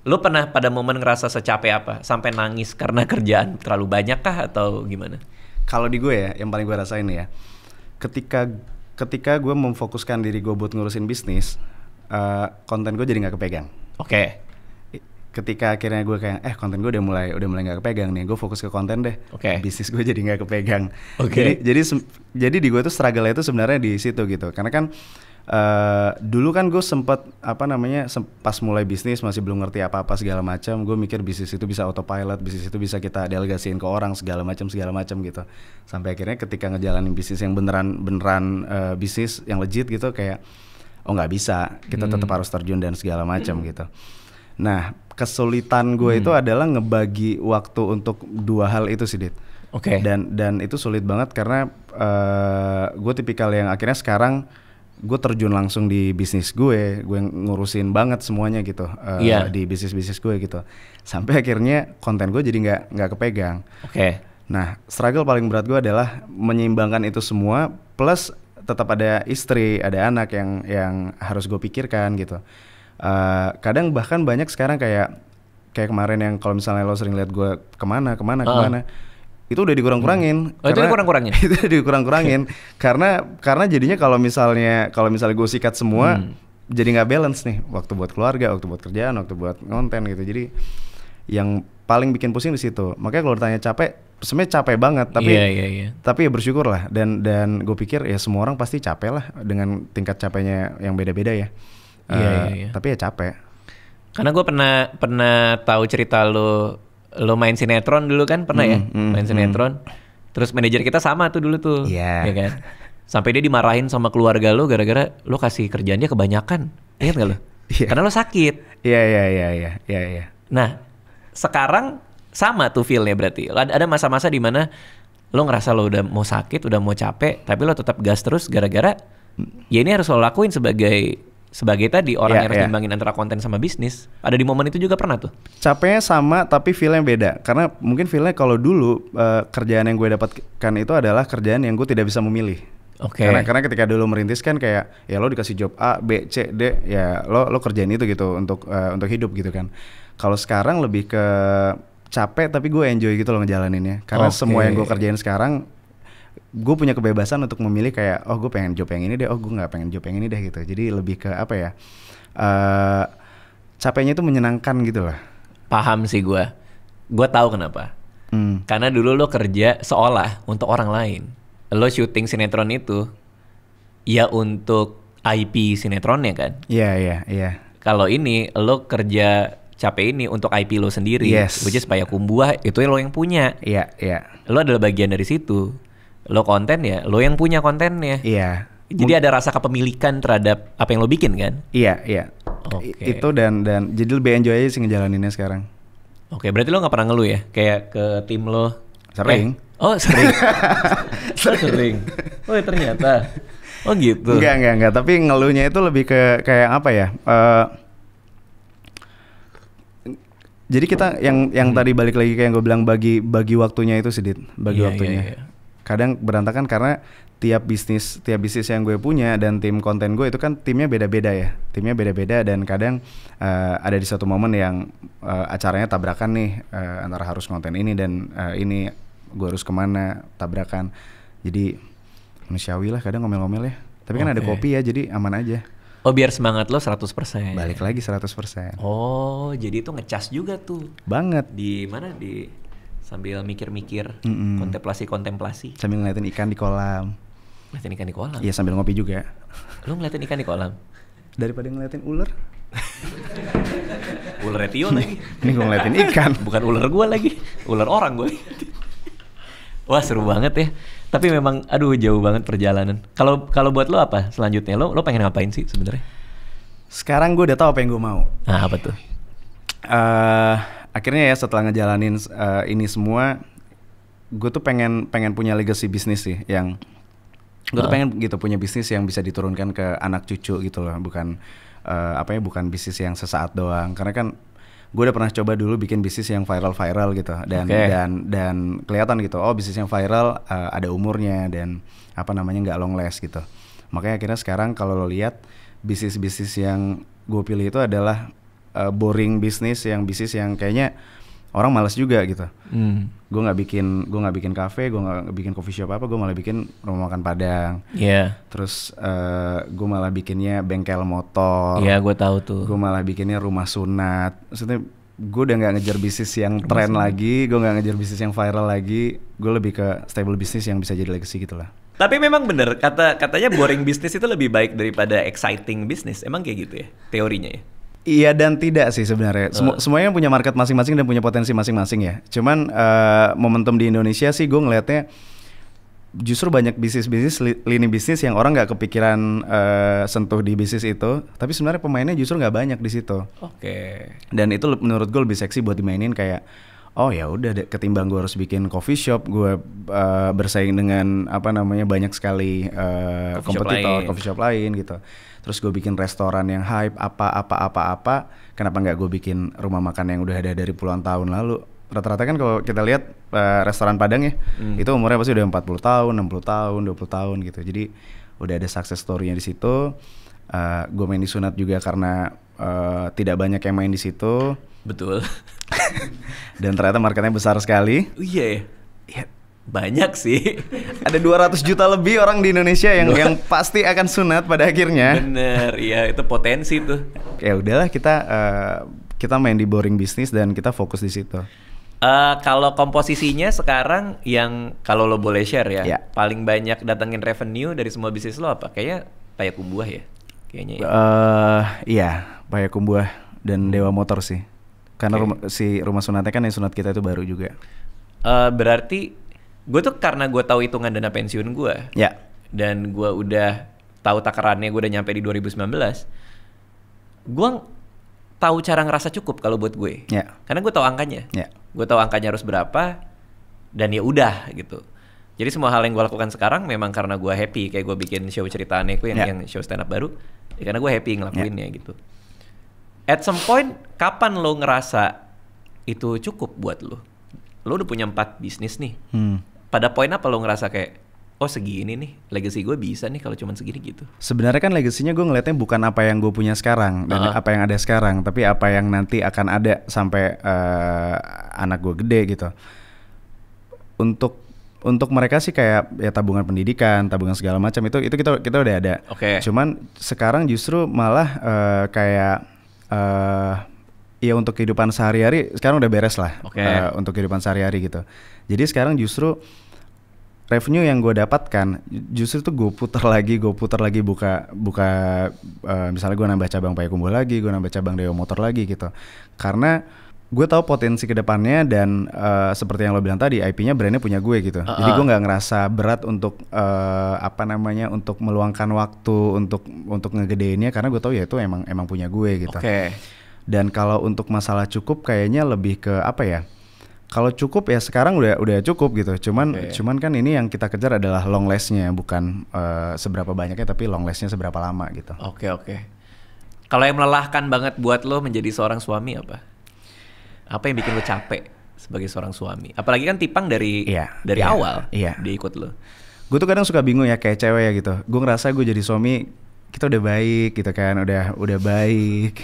Lo pernah pada momen ngerasa secapek apa? Sampai nangis karena kerjaan terlalu banyak kah atau gimana? Kalau di gue ya, yang paling gue rasain ya, ketika gue memfokuskan diri gue buat ngurusin bisnis, konten gue jadi nggak kepegang. Ketika akhirnya gue kayak konten gue udah mulai nggak kepegang nih, gue fokus ke konten deh. Bisnis gue jadi nggak kepegang. Jadi di gue tuh struggle itu sebenarnya di situ gitu, karena kan dulu kan gue sempet pas mulai bisnis masih belum ngerti apa-apa segala macam. Gue mikir bisnis itu bisa autopilot, bisnis itu bisa kita delegasiin ke orang segala macam gitu. Sampai akhirnya ketika ngejalanin bisnis yang beneran bisnis yang legit gitu, kayak nggak bisa, kita tetap harus terjun dan segala macam gitu. Nah, kesulitan gue itu adalah ngebagi waktu untuk dua hal itu sih, Dit. Dan itu sulit banget karena gue tipikal yang akhirnya sekarang gue terjun langsung di bisnis gue ngurusin banget semuanya gitu, di bisnis gue gitu. Sampai akhirnya konten gue jadi nggak kepegang. Nah, struggle paling berat gue adalah menyeimbangkan itu semua plus tetap ada istri, ada anak yang harus gue pikirkan gitu. Kadang bahkan banyak sekarang kayak kemarin yang kalau misalnya lo sering lihat gue kemana, itu udah dikurang-kurangin. Oh, itu dikurang-kurangin? Itu udah dikurang-kurangin. karena jadinya kalau misalnya gue sikat semua, jadi nggak balance nih. Waktu buat keluarga, waktu buat kerjaan, waktu buat konten gitu. Jadi yang paling bikin pusing di situ. Makanya kalau ditanya capek, sebenarnya capek banget. Tapi tapi ya bersyukur lah. Dan gue pikir ya semua orang pasti capek lah dengan tingkat capeknya yang beda-beda ya. Tapi ya capek. Karena gue pernah tahu cerita lo main sinetron dulu kan, pernah ya main sinetron. Terus manajer kita sama tuh dulu tuh, ya kan. Sampai dia dimarahin sama keluarga lo gara-gara lo kasih kerjaan dia kebanyakan, ingat gak lo? Karena lo sakit. Iya. Nah, sekarang sama tuh feel-nya berarti. Ada masa-masa di mana lo ngerasa lo udah mau sakit, udah mau capek, tapi lo tetap gas terus gara-gara ya ini harus lo lakuin sebagai tadi orang yang harus nimbangin antara konten sama bisnis. Ada di momen itu juga pernah tuh? Capeknya sama tapi feel-nya beda. Karena mungkin feel-nya kalau dulu kerjaan yang gue dapatkan itu adalah kerjaan yang gue tidak bisa memilih. Oke. Karena ketika dulu merintis kan kayak ya lo dikasih job A, B, C, D, ya lo kerjain itu gitu untuk hidup gitu kan. Kalau sekarang lebih ke capek tapi gue enjoy gitu loh ngejalaninnya. Karena semua yang gue kerjain sekarang gue punya kebebasan untuk memilih kayak gue pengen job yang ini deh, gue nggak pengen job yang ini deh gitu. Jadi lebih ke apa ya, capeknya itu menyenangkan gitu lah. Paham sih gue tahu kenapa. Karena dulu lo kerja seolah untuk orang lain. Lo syuting sinetron itu ya untuk IP sinetronnya kan. Iya. Kalau ini lo kerja capek ini untuk IP lo sendiri, which is Payakumbuh itu lo yang punya. Iya. Lo adalah bagian dari situ. Lo konten ya, lo yang punya kontennya. Iya. Jadi ada rasa kepemilikan terhadap apa yang lo bikin kan? Iya. Itu dan jadi lebih enjoy aja sih ngejalaninnya sekarang. Oke, berarti lo nggak pernah ngeluh ya? Kayak ke tim lo? Sering. Sering. Sering. Oh ya ternyata. Oh gitu. Enggak. Tapi ngeluhnya itu lebih ke kayak apa ya? Jadi kita yang tadi balik lagi kayak yang gue bilang bagi waktunya itu sedikit, waktunya. Iya. Kadang berantakan karena tiap bisnis yang gue punya dan tim konten gue itu kan timnya beda-beda ya. Timnya beda-beda dan kadang ada di satu momen yang acaranya tabrakan nih antara harus konten ini dan ini gue harus kemana tabrakan. Jadi manusiawi lah kadang ngomel-ngomel ya. Tapi kan ada kopi ya jadi aman aja. Oh biar semangat lo 100%. Balik lagi 100%. Oh jadi itu ngecas juga tuh. Banget. Di mana sambil mikir-mikir, kontemplasi. Sambil ngeliatin ikan di kolam. Ngeliatin ikan di kolam? Iya sambil ngopi juga. Lo ngeliatin ikan di kolam? Daripada ngeliatin ular. Ular Tio lagi. Ini gue ngeliatin ikan. Bukan ular gue lagi, ular orang gue. Wah seru banget ya. Tapi memang aduh jauh banget perjalanan. Kalau buat lo apa selanjutnya? Lo pengen ngapain sih sebenarnya? Sekarang gue udah tahu apa yang gue mau. Nah apa tuh? Akhirnya ya setelah ngejalanin ini semua, gue tuh pengen punya legacy bisnis sih, yang gue tuh pengen gitu punya bisnis yang bisa diturunkan ke anak cucu gitu loh, bukan bukan bisnis yang sesaat doang. Karena kan gue udah pernah coba dulu bikin bisnis yang viral gitu, dan kelihatan gitu, bisnis yang viral ada umurnya dan nggak long last gitu. Makanya akhirnya sekarang kalau lo lihat bisnis yang gue pilih itu adalah boring bisnis yang kayaknya orang malas juga gitu. Gue nggak bikin kafe, gue nggak bikin coffee shop gue malah bikin rumah makan Padang. Terus gue malah bikinnya bengkel motor. Gue tahu tuh. Gue malah bikinnya rumah sunat. Maksudnya gue udah nggak ngejar bisnis yang tren lagi, gue nggak ngejar bisnis yang viral lagi. Gue lebih ke stable bisnis yang bisa jadi legacy gitu lah. Tapi memang bener katanya boring bisnis itu lebih baik daripada exciting bisnis. Emang kayak gitu ya teorinya ya? Iya dan tidak sih sebenarnya. Semuanya punya market masing-masing dan punya potensi masing-masing ya. Cuman momentum di Indonesia sih gue ngelihatnya justru banyak lini bisnis yang orang nggak kepikiran sentuh di bisnis itu. Tapi sebenarnya pemainnya justru nggak banyak di situ. Dan itu menurut gue lebih seksi buat dimainin kayak ya udah ketimbang gue harus bikin coffee shop, gue bersaing dengan banyak sekali kompetitor coffee shop lain gitu. Terus gue bikin restoran yang hype apa, kenapa nggak gue bikin rumah makan yang udah ada dari puluhan tahun lalu. Rata-rata kan kalau kita lihat restoran Padang ya, itu umurnya pasti udah 40 tahun, 60 tahun, 20 tahun gitu. Jadi udah ada success story-nya di situ. Gue main di sunat juga karena tidak banyak yang main di situ. Betul. Dan ternyata marketnya besar sekali. Oh, iya. Ya, Banyak sih. ada 200 juta lebih orang di Indonesia yang pasti akan sunat pada akhirnya. Bener, iya itu potensi tuh. Ya udahlah, kita main di boring bisnis dan kita fokus di situ. Kalau komposisinya sekarang yang kalau lo boleh share ya, Ya. paling banyak datengin revenue dari semua bisnis lo apa? Kayaknya Payakumbuh ya, kayaknya ya. Iya, Payakumbuh dan Dewa Motor sih. Karena rumah sunatnya kan yang sunat kita itu baru juga. Berarti gue tuh karena gue tahu hitungan dana pensiun gue, Ya. dan gue udah tahu takarannya, gue udah nyampe di 2019, gue tahu cara ngerasa cukup kalau buat gue. Ya. Karena gue tahu angkanya. Ya. Gue tahu angkanya harus berapa, dan ya udah gitu. Jadi semua hal yang gue lakukan sekarang memang karena gue happy. Kayak gue bikin show cerita anehku yang show stand up baru, ya karena gue happy ngelakuinnya gitu. At some point, kapan lo ngerasa itu cukup buat lo? Lo udah punya 4 bisnis nih. Pada poin apa lo ngerasa kayak, oh segini nih, legacy gue bisa nih kalau cuma segini gitu? Sebenarnya kan legasinya gue ngeliatnya bukan apa yang gue punya sekarang dan apa yang ada sekarang, tapi apa yang nanti akan ada sampai anak gue gede gitu. Untuk mereka sih kayak ya tabungan pendidikan, tabungan segala macam itu kita udah ada. Oke. Cuman sekarang justru malah kayak ya untuk kehidupan sehari-hari sekarang udah beres lah. Oke. Untuk kehidupan sehari-hari gitu. Jadi sekarang justru revenue yang gue dapatkan justru tuh gue putar lagi buka misalnya gue nambah cabang Payakumbuh lagi, gue nambah cabang Dewa Motor lagi gitu. Karena gue tahu potensi kedepannya dan seperti yang lo bilang tadi, IP-nya brandnya punya gue gitu. Jadi gue nggak ngerasa berat untuk untuk meluangkan waktu untuk ngegedeinnya karena gue tahu ya itu emang punya gue gitu. Oke. Dan kalau untuk masalah cukup kayaknya lebih ke apa ya? Kalau cukup ya sekarang udah cukup gitu. Cuman kan ini yang kita kejar adalah long last-nya, bukan seberapa banyaknya tapi long last-nya seberapa lama gitu. Oke. Kalau yang melelahkan banget buat lo menjadi seorang suami apa? Apa yang bikin lo capek sebagai seorang suami? Apalagi kan Tipang dari awal dia ikut lo. Gue tuh kadang suka bingung ya kayak cewek ya gitu. Gue ngerasa gue jadi suami kita udah baik gitu kan, udah baik.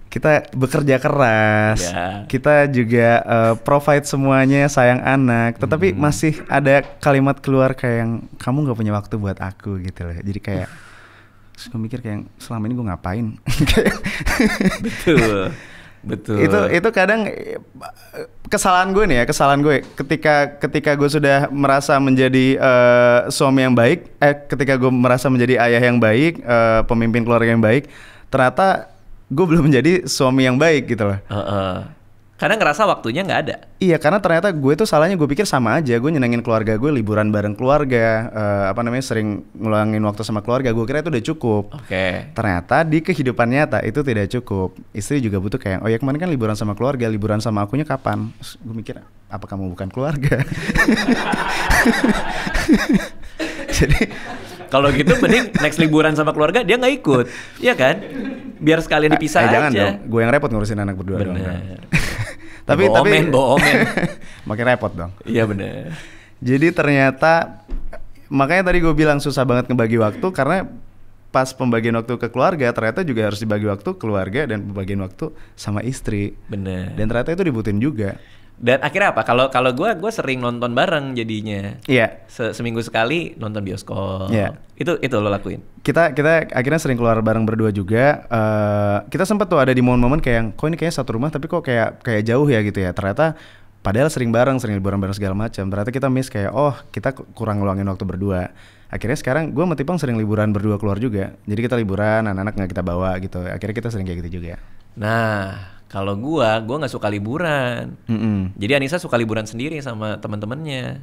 Kita bekerja keras, kita juga provide semuanya, sayang anak, tetapi masih ada kalimat keluar kayak yang kamu nggak punya waktu buat aku gitu loh. Jadi kayak gue mikir kayak selama ini gue ngapain? Betul. Itu kadang kesalahan gue ketika gue sudah merasa menjadi suami yang baik, ketika gue merasa menjadi ayah yang baik, pemimpin keluarga yang baik, ternyata gue belum menjadi suami yang baik gitu loh. Karena ngerasa waktunya nggak ada. Iya, karena ternyata gue tuh salahnya gue pikir sama aja. Gue nyenengin keluarga gue, liburan bareng keluarga, sering ngeluangin waktu sama keluarga. Gue kira itu udah cukup. Oke. Ternyata di kehidupan nyata itu tidak cukup. Istri juga butuh kayak, oh ya kemarin kan liburan sama keluarga, liburan sama akunya kapan? Terus gue mikir, apa kamu bukan keluarga? Jadi kalau gitu mending next liburan sama keluarga dia nggak ikut, iya kan? Biar sekalian dipisah aja. Jangan dong, gue yang repot ngurusin anak berdua dong. Tapi bawa omen. Makin repot dong. Iya benar. Jadi ternyata makanya tadi gue bilang susah banget ngebagi waktu karena pas pembagian waktu ke keluarga ternyata juga harus dibagi waktu keluarga dan pembagian waktu sama istri. Benar. Dan ternyata itu dibutuhin juga. Dan akhirnya apa? Kalau gue sering nonton bareng jadinya. Iya. Seminggu sekali nonton bioskop. Iya. Itu lo lakuin. Kita akhirnya sering keluar bareng berdua juga. Kita sempat tuh ada di momen-momen kayak yang, kok ini kayaknya satu rumah tapi kok kayak jauh ya gitu ya. Ternyata padahal sering liburan bareng segala macam. Ternyata kita miss kayak kita kurang ngeluangin waktu berdua. Akhirnya sekarang gue sama Tipang sering liburan berdua keluar juga. Jadi kita liburan, anak-anak nggak kita bawa gitu. Akhirnya kita sering kayak gitu juga. Nah. Kalau gua nggak suka liburan. Jadi Anissa suka liburan sendiri sama teman-temannya.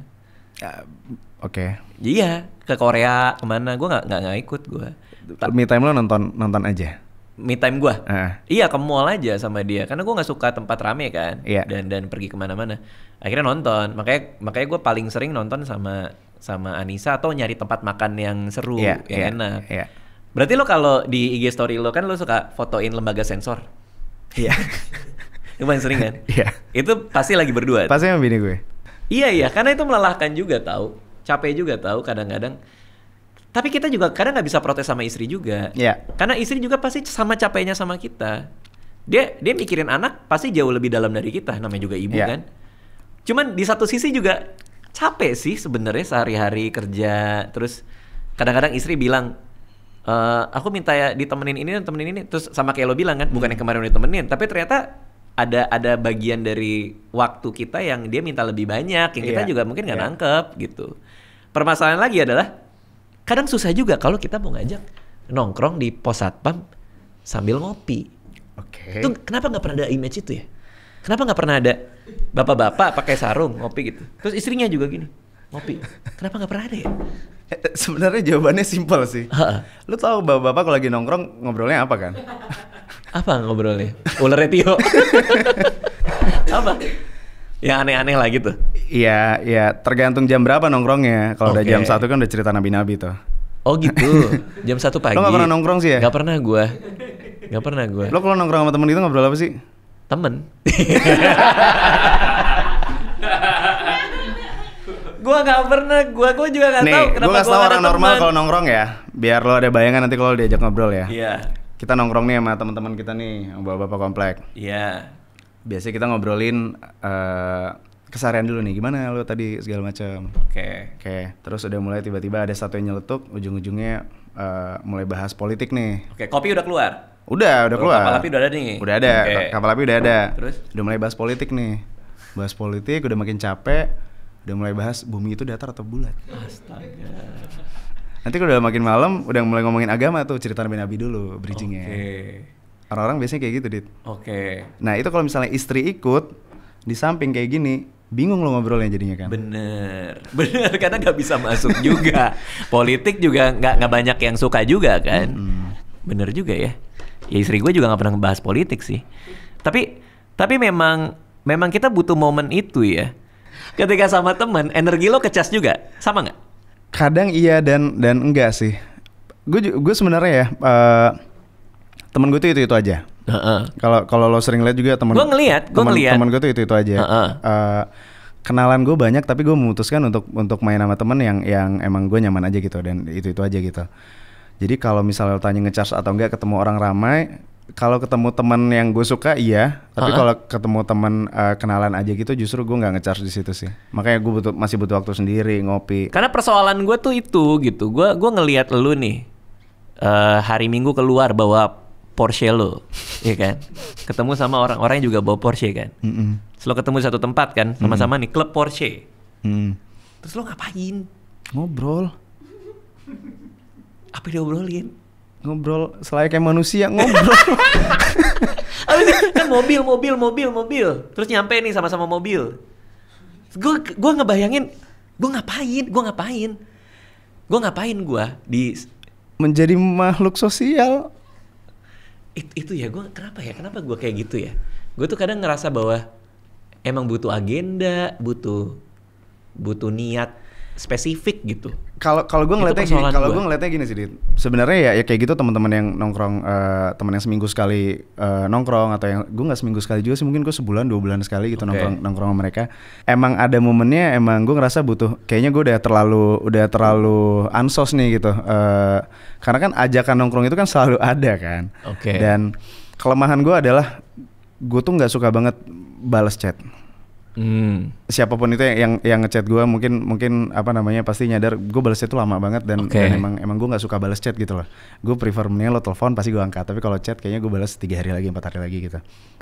Oke. Iya, ke Korea kemana? Gua nggak ikut gua. Me time lo nonton aja. Me time gua? Iya, ke mall aja sama dia. Karena gua nggak suka tempat rame kan. Iya. Dan pergi kemana-mana. Akhirnya nonton. Makanya gua paling sering nonton sama Anissa atau nyari tempat makan yang seru, yang enak. Iya. Berarti lo kalau di IG story lo kan lo suka fotoin lembaga sensor. Iya. Itu paling sering kan? Iya. Itu pasti lagi berdua. Pasti sama bini gue. Iya, karena itu melelahkan juga tahu. Capek juga tahu kadang-kadang. Tapi kita juga kadang nggak bisa protes sama istri juga. Iya. Karena istri juga pasti sama capeknya sama kita. Dia mikirin anak pasti jauh lebih dalam dari kita. Namanya juga ibu Iya. kan. Cuman di satu sisi juga capek sih sebenarnya sehari-hari kerja. Terus kadang-kadang istri bilang, aku minta ya ditemenin ini dan temenin ini. Terus sama kayak lo bilang kan, bukan yang kemarin udah ditemenin. Tapi ternyata ada bagian dari waktu kita yang dia minta lebih banyak. Yang kita Iya. juga mungkin nggak Iya. nangkep gitu. Permasalahan lagi adalah kadang susah juga kalau kita mau ngajak nongkrong di pos satpam sambil ngopi. Oke. Itu kenapa nggak pernah ada image itu ya? Kenapa nggak pernah ada bapak-bapak pakai sarung ngopi gitu? Terus istrinya juga gini ngopi. Kenapa nggak pernah ada ya? Sebenarnya jawabannya simpel sih. Heeh. Lu tahu bapak-bapak kalau lagi nongkrong ngobrolnya apa kan? Apa ngobrolnya? Ular Tio. Apa? Yang aneh-aneh lah gitu. Iya, ya tergantung jam berapa nongkrongnya. Kalau udah Oke. jam 1 kan udah cerita nabi-nabi tuh. Oh gitu. Jam 1 pagi. Lo nggak pernah nongkrong sih ya? Gak pernah gua. Gak pernah gua. Lo kalau nongkrong sama temen gitu ngobrol apa sih? Temen. Gua nggak pernah. Gua juga nggak tahu Nih, kenapa gue kasih gua tau nggak orang ada normal temen. kalau nongkrong ya. Biar lo ada bayangan nanti kalau diajak ngobrol ya. Iya. Kita nongkrong nih sama teman-teman kita nih, sama bapak-bapak komplek. Iya. Biasanya kita ngobrolin keseharian dulu nih. Gimana lo tadi segala macam. Oke. Oke, terus udah mulai tiba-tiba ada satu yang nyeletuk, ujung-ujungnya mulai bahas politik nih. Oke, kopi udah keluar. Udah Oh, keluar. kapal api udah ada nih. Udah ada, Oke. kapal api udah ada. Terus? Udah mulai bahas politik nih. Bahas politik, udah makin capek. Udah mulai bahas bumi itu datar atau bulat. Astaga. Nanti kalau udah makin malam, udah mulai ngomongin agama tuh, cerita Nabi dulu, bridgingnya. Oke. Orang-orang biasanya kayak gitu, Dit. Oke. Nah itu kalau misalnya istri ikut, di samping kayak gini, bingung lo ngobrolnya jadinya kan. Bener karena nggak bisa masuk juga. Politik juga nggak banyak yang suka juga kan. Bener juga ya. Ya istri gue juga nggak pernah ngebahas politik sih. Tapi memang kita butuh momen itu ya. Ketika sama temen, energi lo kecas juga, sama nggak? Kadang iya dan enggak sih. Gue sebenarnya ya, temen gue tuh itu aja. Heeh. Kalau lo sering lihat juga temen Gua ngeliat. temen gue tuh itu aja. Heeh. Kenalan gue banyak tapi gue memutuskan untuk main sama temen yang emang gue nyaman aja gitu dan itu aja gitu. Jadi kalau misalnya lo tanya ngecharge atau enggak ketemu orang ramai, kalau ketemu temen yang gue suka iya, tapi kalau ketemu temen kenalan aja gitu justru gue nggak ngecharge di situ sih. Makanya gue masih butuh waktu sendiri ngopi. Karena persoalan gue tuh itu gitu. Gue ngelihat lu nih hari Minggu keluar bawa Porsche lo, ya kan? Ketemu sama orang-orang yang juga bawa Porsche kan? Terus lo ketemu di satu tempat kan, sama-sama nih klub Porsche. Terus lo ngapain? Ngobrol Apa yang diobrolin? ngobrol selayaknya manusia ngobrol. Abis itu kan mobil. Terus nyampe nih sama-sama mobil. Gue ngebayangin, gue ngapain di Menjadi makhluk sosial. itu ya kenapa gue kayak gitu ya? Gue tuh kadang ngerasa bahwa emang butuh agenda, butuh niat spesifik gitu. Kalau gue Itu ngeliatnya gini, persoalan kalau gua. gue ngeliatnya gini sih, Dit. Sebenarnya ya kayak gitu teman-teman yang nongkrong, teman yang seminggu sekali nongkrong atau yang gue nggak seminggu sekali juga sih, mungkin gue sebulan 2 bulan sekali gitu Oke. nongkrong sama mereka. Emang ada momennya, emang gue ngerasa butuh. Kayaknya gue udah terlalu ansos nih gitu. Karena kan ajakan nongkrong itu kan selalu ada kan. Oke. Dan kelemahan gue adalah gue tuh nggak suka banget balas chat. Siapapun itu yang ngechat gue mungkin apa namanya pasti nyadar gue balas chat tuh lama banget dan emang gue nggak suka balas chat gitu loh. Gue prefer mendingan lo telepon pasti gue angkat, tapi kalau chat kayaknya gue balas 3 hari lagi 4 hari lagi gitu.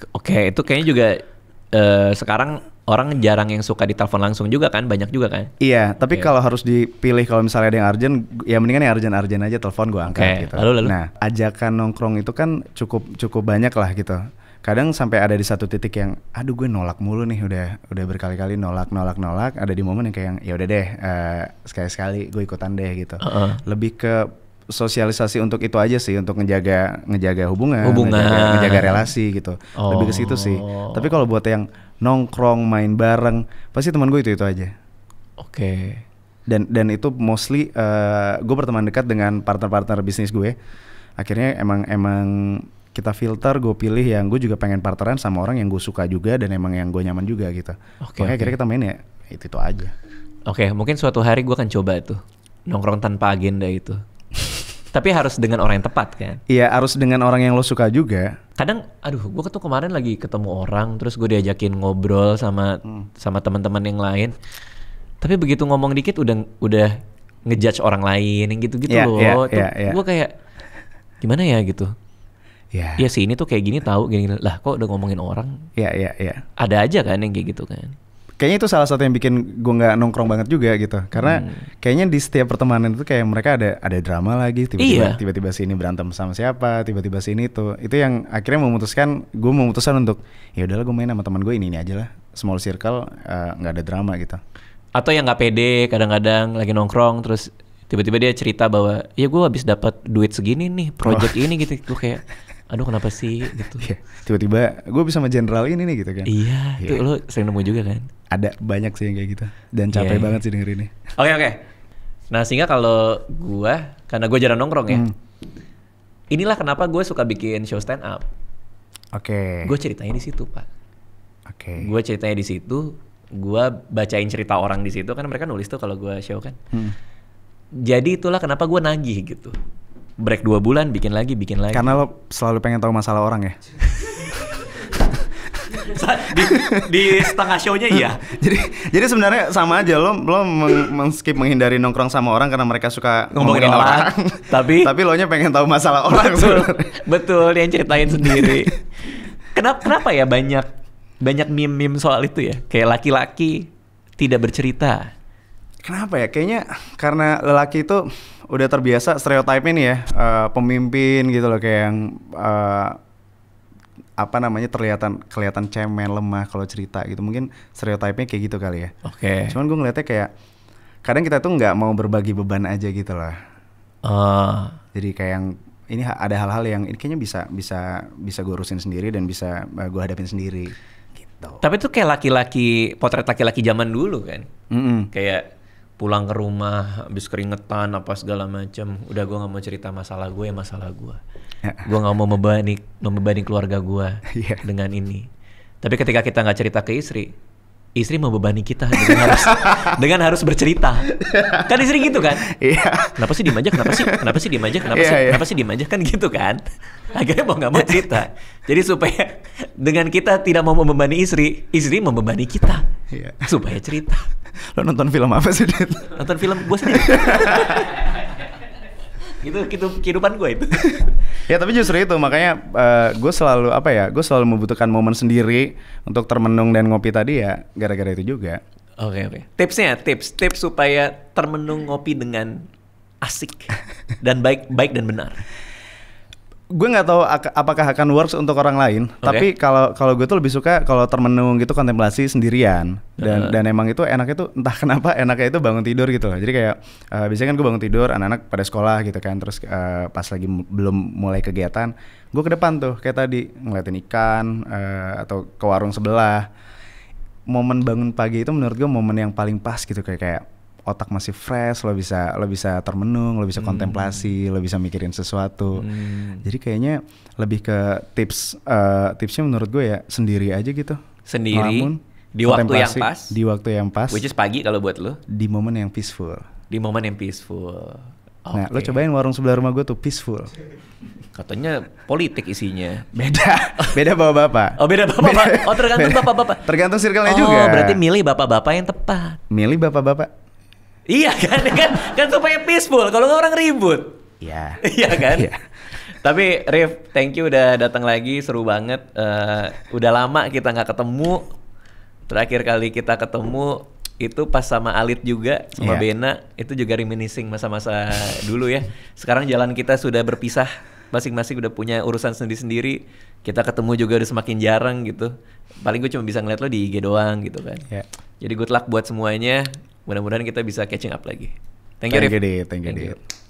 Oke, itu kayaknya juga sekarang orang jarang yang suka ditelepon langsung juga kan, banyak juga kan. Iya, tapi Oke. kalau harus dipilih kalau misalnya ada yang urgent, ya mendingan yang urgent aja telepon gue angkat Oke, gitu. lalu? Nah, ajakan nongkrong itu kan cukup banyak lah gitu. Kadang sampai ada di satu titik yang aduh gue nolak mulu nih, udah berkali-kali nolak. Ada di momen yang kayak ya udah deh, sekali-sekali gue ikutan deh gitu. Lebih ke sosialisasi untuk itu aja sih, untuk ngejaga hubungan. ngejaga relasi gitu. Lebih ke situ sih. Tapi kalau buat yang nongkrong main bareng, pasti teman gue itu aja. Oke. Dan itu mostly gue berteman dekat dengan partner bisnis gue. Akhirnya emang kita filter, gue pilih yang gue juga pengen partneran sama orang yang gue suka juga dan emang yang gue nyaman juga gitu. Oke, Makanya akhirnya kita main ya itu aja. Oke, mungkin suatu hari gue akan coba tuh. nongkrong tanpa agenda itu. Tapi harus dengan orang yang tepat kan. Iya, harus dengan orang yang lo suka juga. Kadang, aduh, gue tuh kemarin lagi ketemu orang, terus gue diajakin ngobrol sama teman-teman yang lain. Tapi begitu ngomong dikit udah ngejudge orang lain, yang gitu-gitu loh. Gue kayak gimana ya gitu. Ya sih ini tuh kayak gini tahu gini lah, kok udah ngomongin orang. Iya. Ada aja kan yang kayak gitu kan. Kayaknya itu salah satu yang bikin gue nggak nongkrong banget juga gitu, karena kayaknya di setiap pertemanan itu kayak mereka ada drama lagi, tiba-tiba sini berantem sama siapa, tiba-tiba sini itu yang akhirnya gue memutuskan untuk ya udahlah gue main sama teman gue ini aja lah, small circle, nggak ada drama gitu. Atau yang nggak pede kadang-kadang lagi nongkrong terus tiba-tiba dia cerita bahwa ya gue habis dapat duit segini nih project ini gitu, gue kayak aduh kenapa sih gitu. Tiba-tiba gue bisa sama general ini nih gitu kan. Iya, itu lo sering nemu juga kan. Ada banyak sih yang kayak gitu. Dan capek banget sih dengerin ini. Oke. Nah sehingga kalau gue, karena gue jarang nongkrong ya, inilah kenapa gue suka bikin show stand up. Oke. Gue ceritanya di situ Pak. Oke. Gue ceritanya di situ, gue bacain cerita orang di situ, kan mereka nulis tuh kalau gue show kan. Jadi itulah kenapa gue nagih gitu. Break 2 bulan, bikin lagi. Karena lo selalu pengen tahu masalah orang ya? di setengah show-nya iya. Jadi sebenarnya sama aja, lo skip menghindari nongkrong sama orang karena mereka suka ngomongin orang. Tapi lo nya pengen tahu masalah orang. Betul, yang ceritain sendiri. Kenapa ya banyak meme-meme soal itu ya? Kayak laki-laki tidak bercerita. Kenapa ya? Kayaknya karena lelaki itu udah terbiasa stereotipnya nih ya, pemimpin gitu loh, kayak yang kelihatan cemen, lemah kalau cerita gitu. Mungkin stereotipnya kayak gitu kali ya. Oke. Cuman gue ngeliatnya kayak kadang kita tuh nggak mau berbagi beban aja gitu loh. Jadi kayak yang ini ada hal-hal yang ini kayaknya bisa gue urusin sendiri dan bisa gue hadapin sendiri gitu. Tapi tuh kayak potret laki-laki zaman dulu kan. Kayak pulang ke rumah habis keringetan apa segala macam, udah gue nggak mau cerita masalah gue. Gue nggak mau membebani keluarga gue dengan ini. Tapi ketika kita nggak cerita ke istri membebani kita dengan harus bercerita. Kan istri gitu kan? Kenapa sih diem aja? Kenapa sih diem aja? Kan gitu kan? Akhirnya mau nggak mau cerita. Jadi supaya dengan kita tidak mau membebani istri membebani kita. Supaya cerita. Lo nonton film apa sih, Dit? Nonton film gue sendiri. Gitu kehidupan gue itu. Ya tapi justru itu makanya gue selalu membutuhkan momen sendiri untuk termenung dan ngopi tadi ya gara-gara itu juga. Oke. Tips supaya termenung ngopi dengan asik dan baik dan benar. Gue nggak tahu apakah akan works untuk orang lain, tapi kalau gue tuh lebih suka kalau termenung gitu kontemplasi sendirian dan emang itu enaknya tuh entah kenapa enaknya itu bangun tidur gitu loh. Jadi kayak biasanya kan gue bangun tidur, anak-anak pada sekolah gitu kan, terus pas lagi belum mulai kegiatan, gue ke depan tuh kayak tadi ngeliatin ikan atau ke warung sebelah. Momen bangun pagi itu menurut gue momen yang paling pas gitu, kayak otak masih fresh, lo bisa termenung, lo bisa kontemplasi, lo bisa mikirin sesuatu. Jadi kayaknya lebih ke tipsnya menurut gue ya sendiri aja gitu. Sendiri. Ngelamun, di waktu yang pas. Di waktu yang pas. Which is pagi kalau buat lo. Di momen yang peaceful. Nah, lo cobain warung sebelah rumah gue tuh peaceful. Katanya politik isinya. Beda bapak-bapak. Oh beda bapak-bapak. Oh tergantung bapak-bapak. Tergantung circle-nya juga. Oh berarti milih bapak-bapak yang tepat. Milih bapak-bapak. Iya kan supaya peaceful. Kalau nggak orang ribut. Iya. Iya kan. Tapi Rif, thank you udah datang lagi, seru banget. Udah lama kita nggak ketemu. Terakhir kali kita ketemu itu pas sama Alit juga, sama Bena. Itu juga reminiscing masa-masa dulu ya. Sekarang jalan kita sudah berpisah, masing-masing udah punya urusan sendiri-sendiri. Kita ketemu juga udah semakin jarang gitu. Paling gue cuma bisa ngeliat lo di IG doang gitu kan. Jadi good luck buat semuanya. Mudah-mudahan kita bisa catching up lagi. Thank you, Rif. Thank you.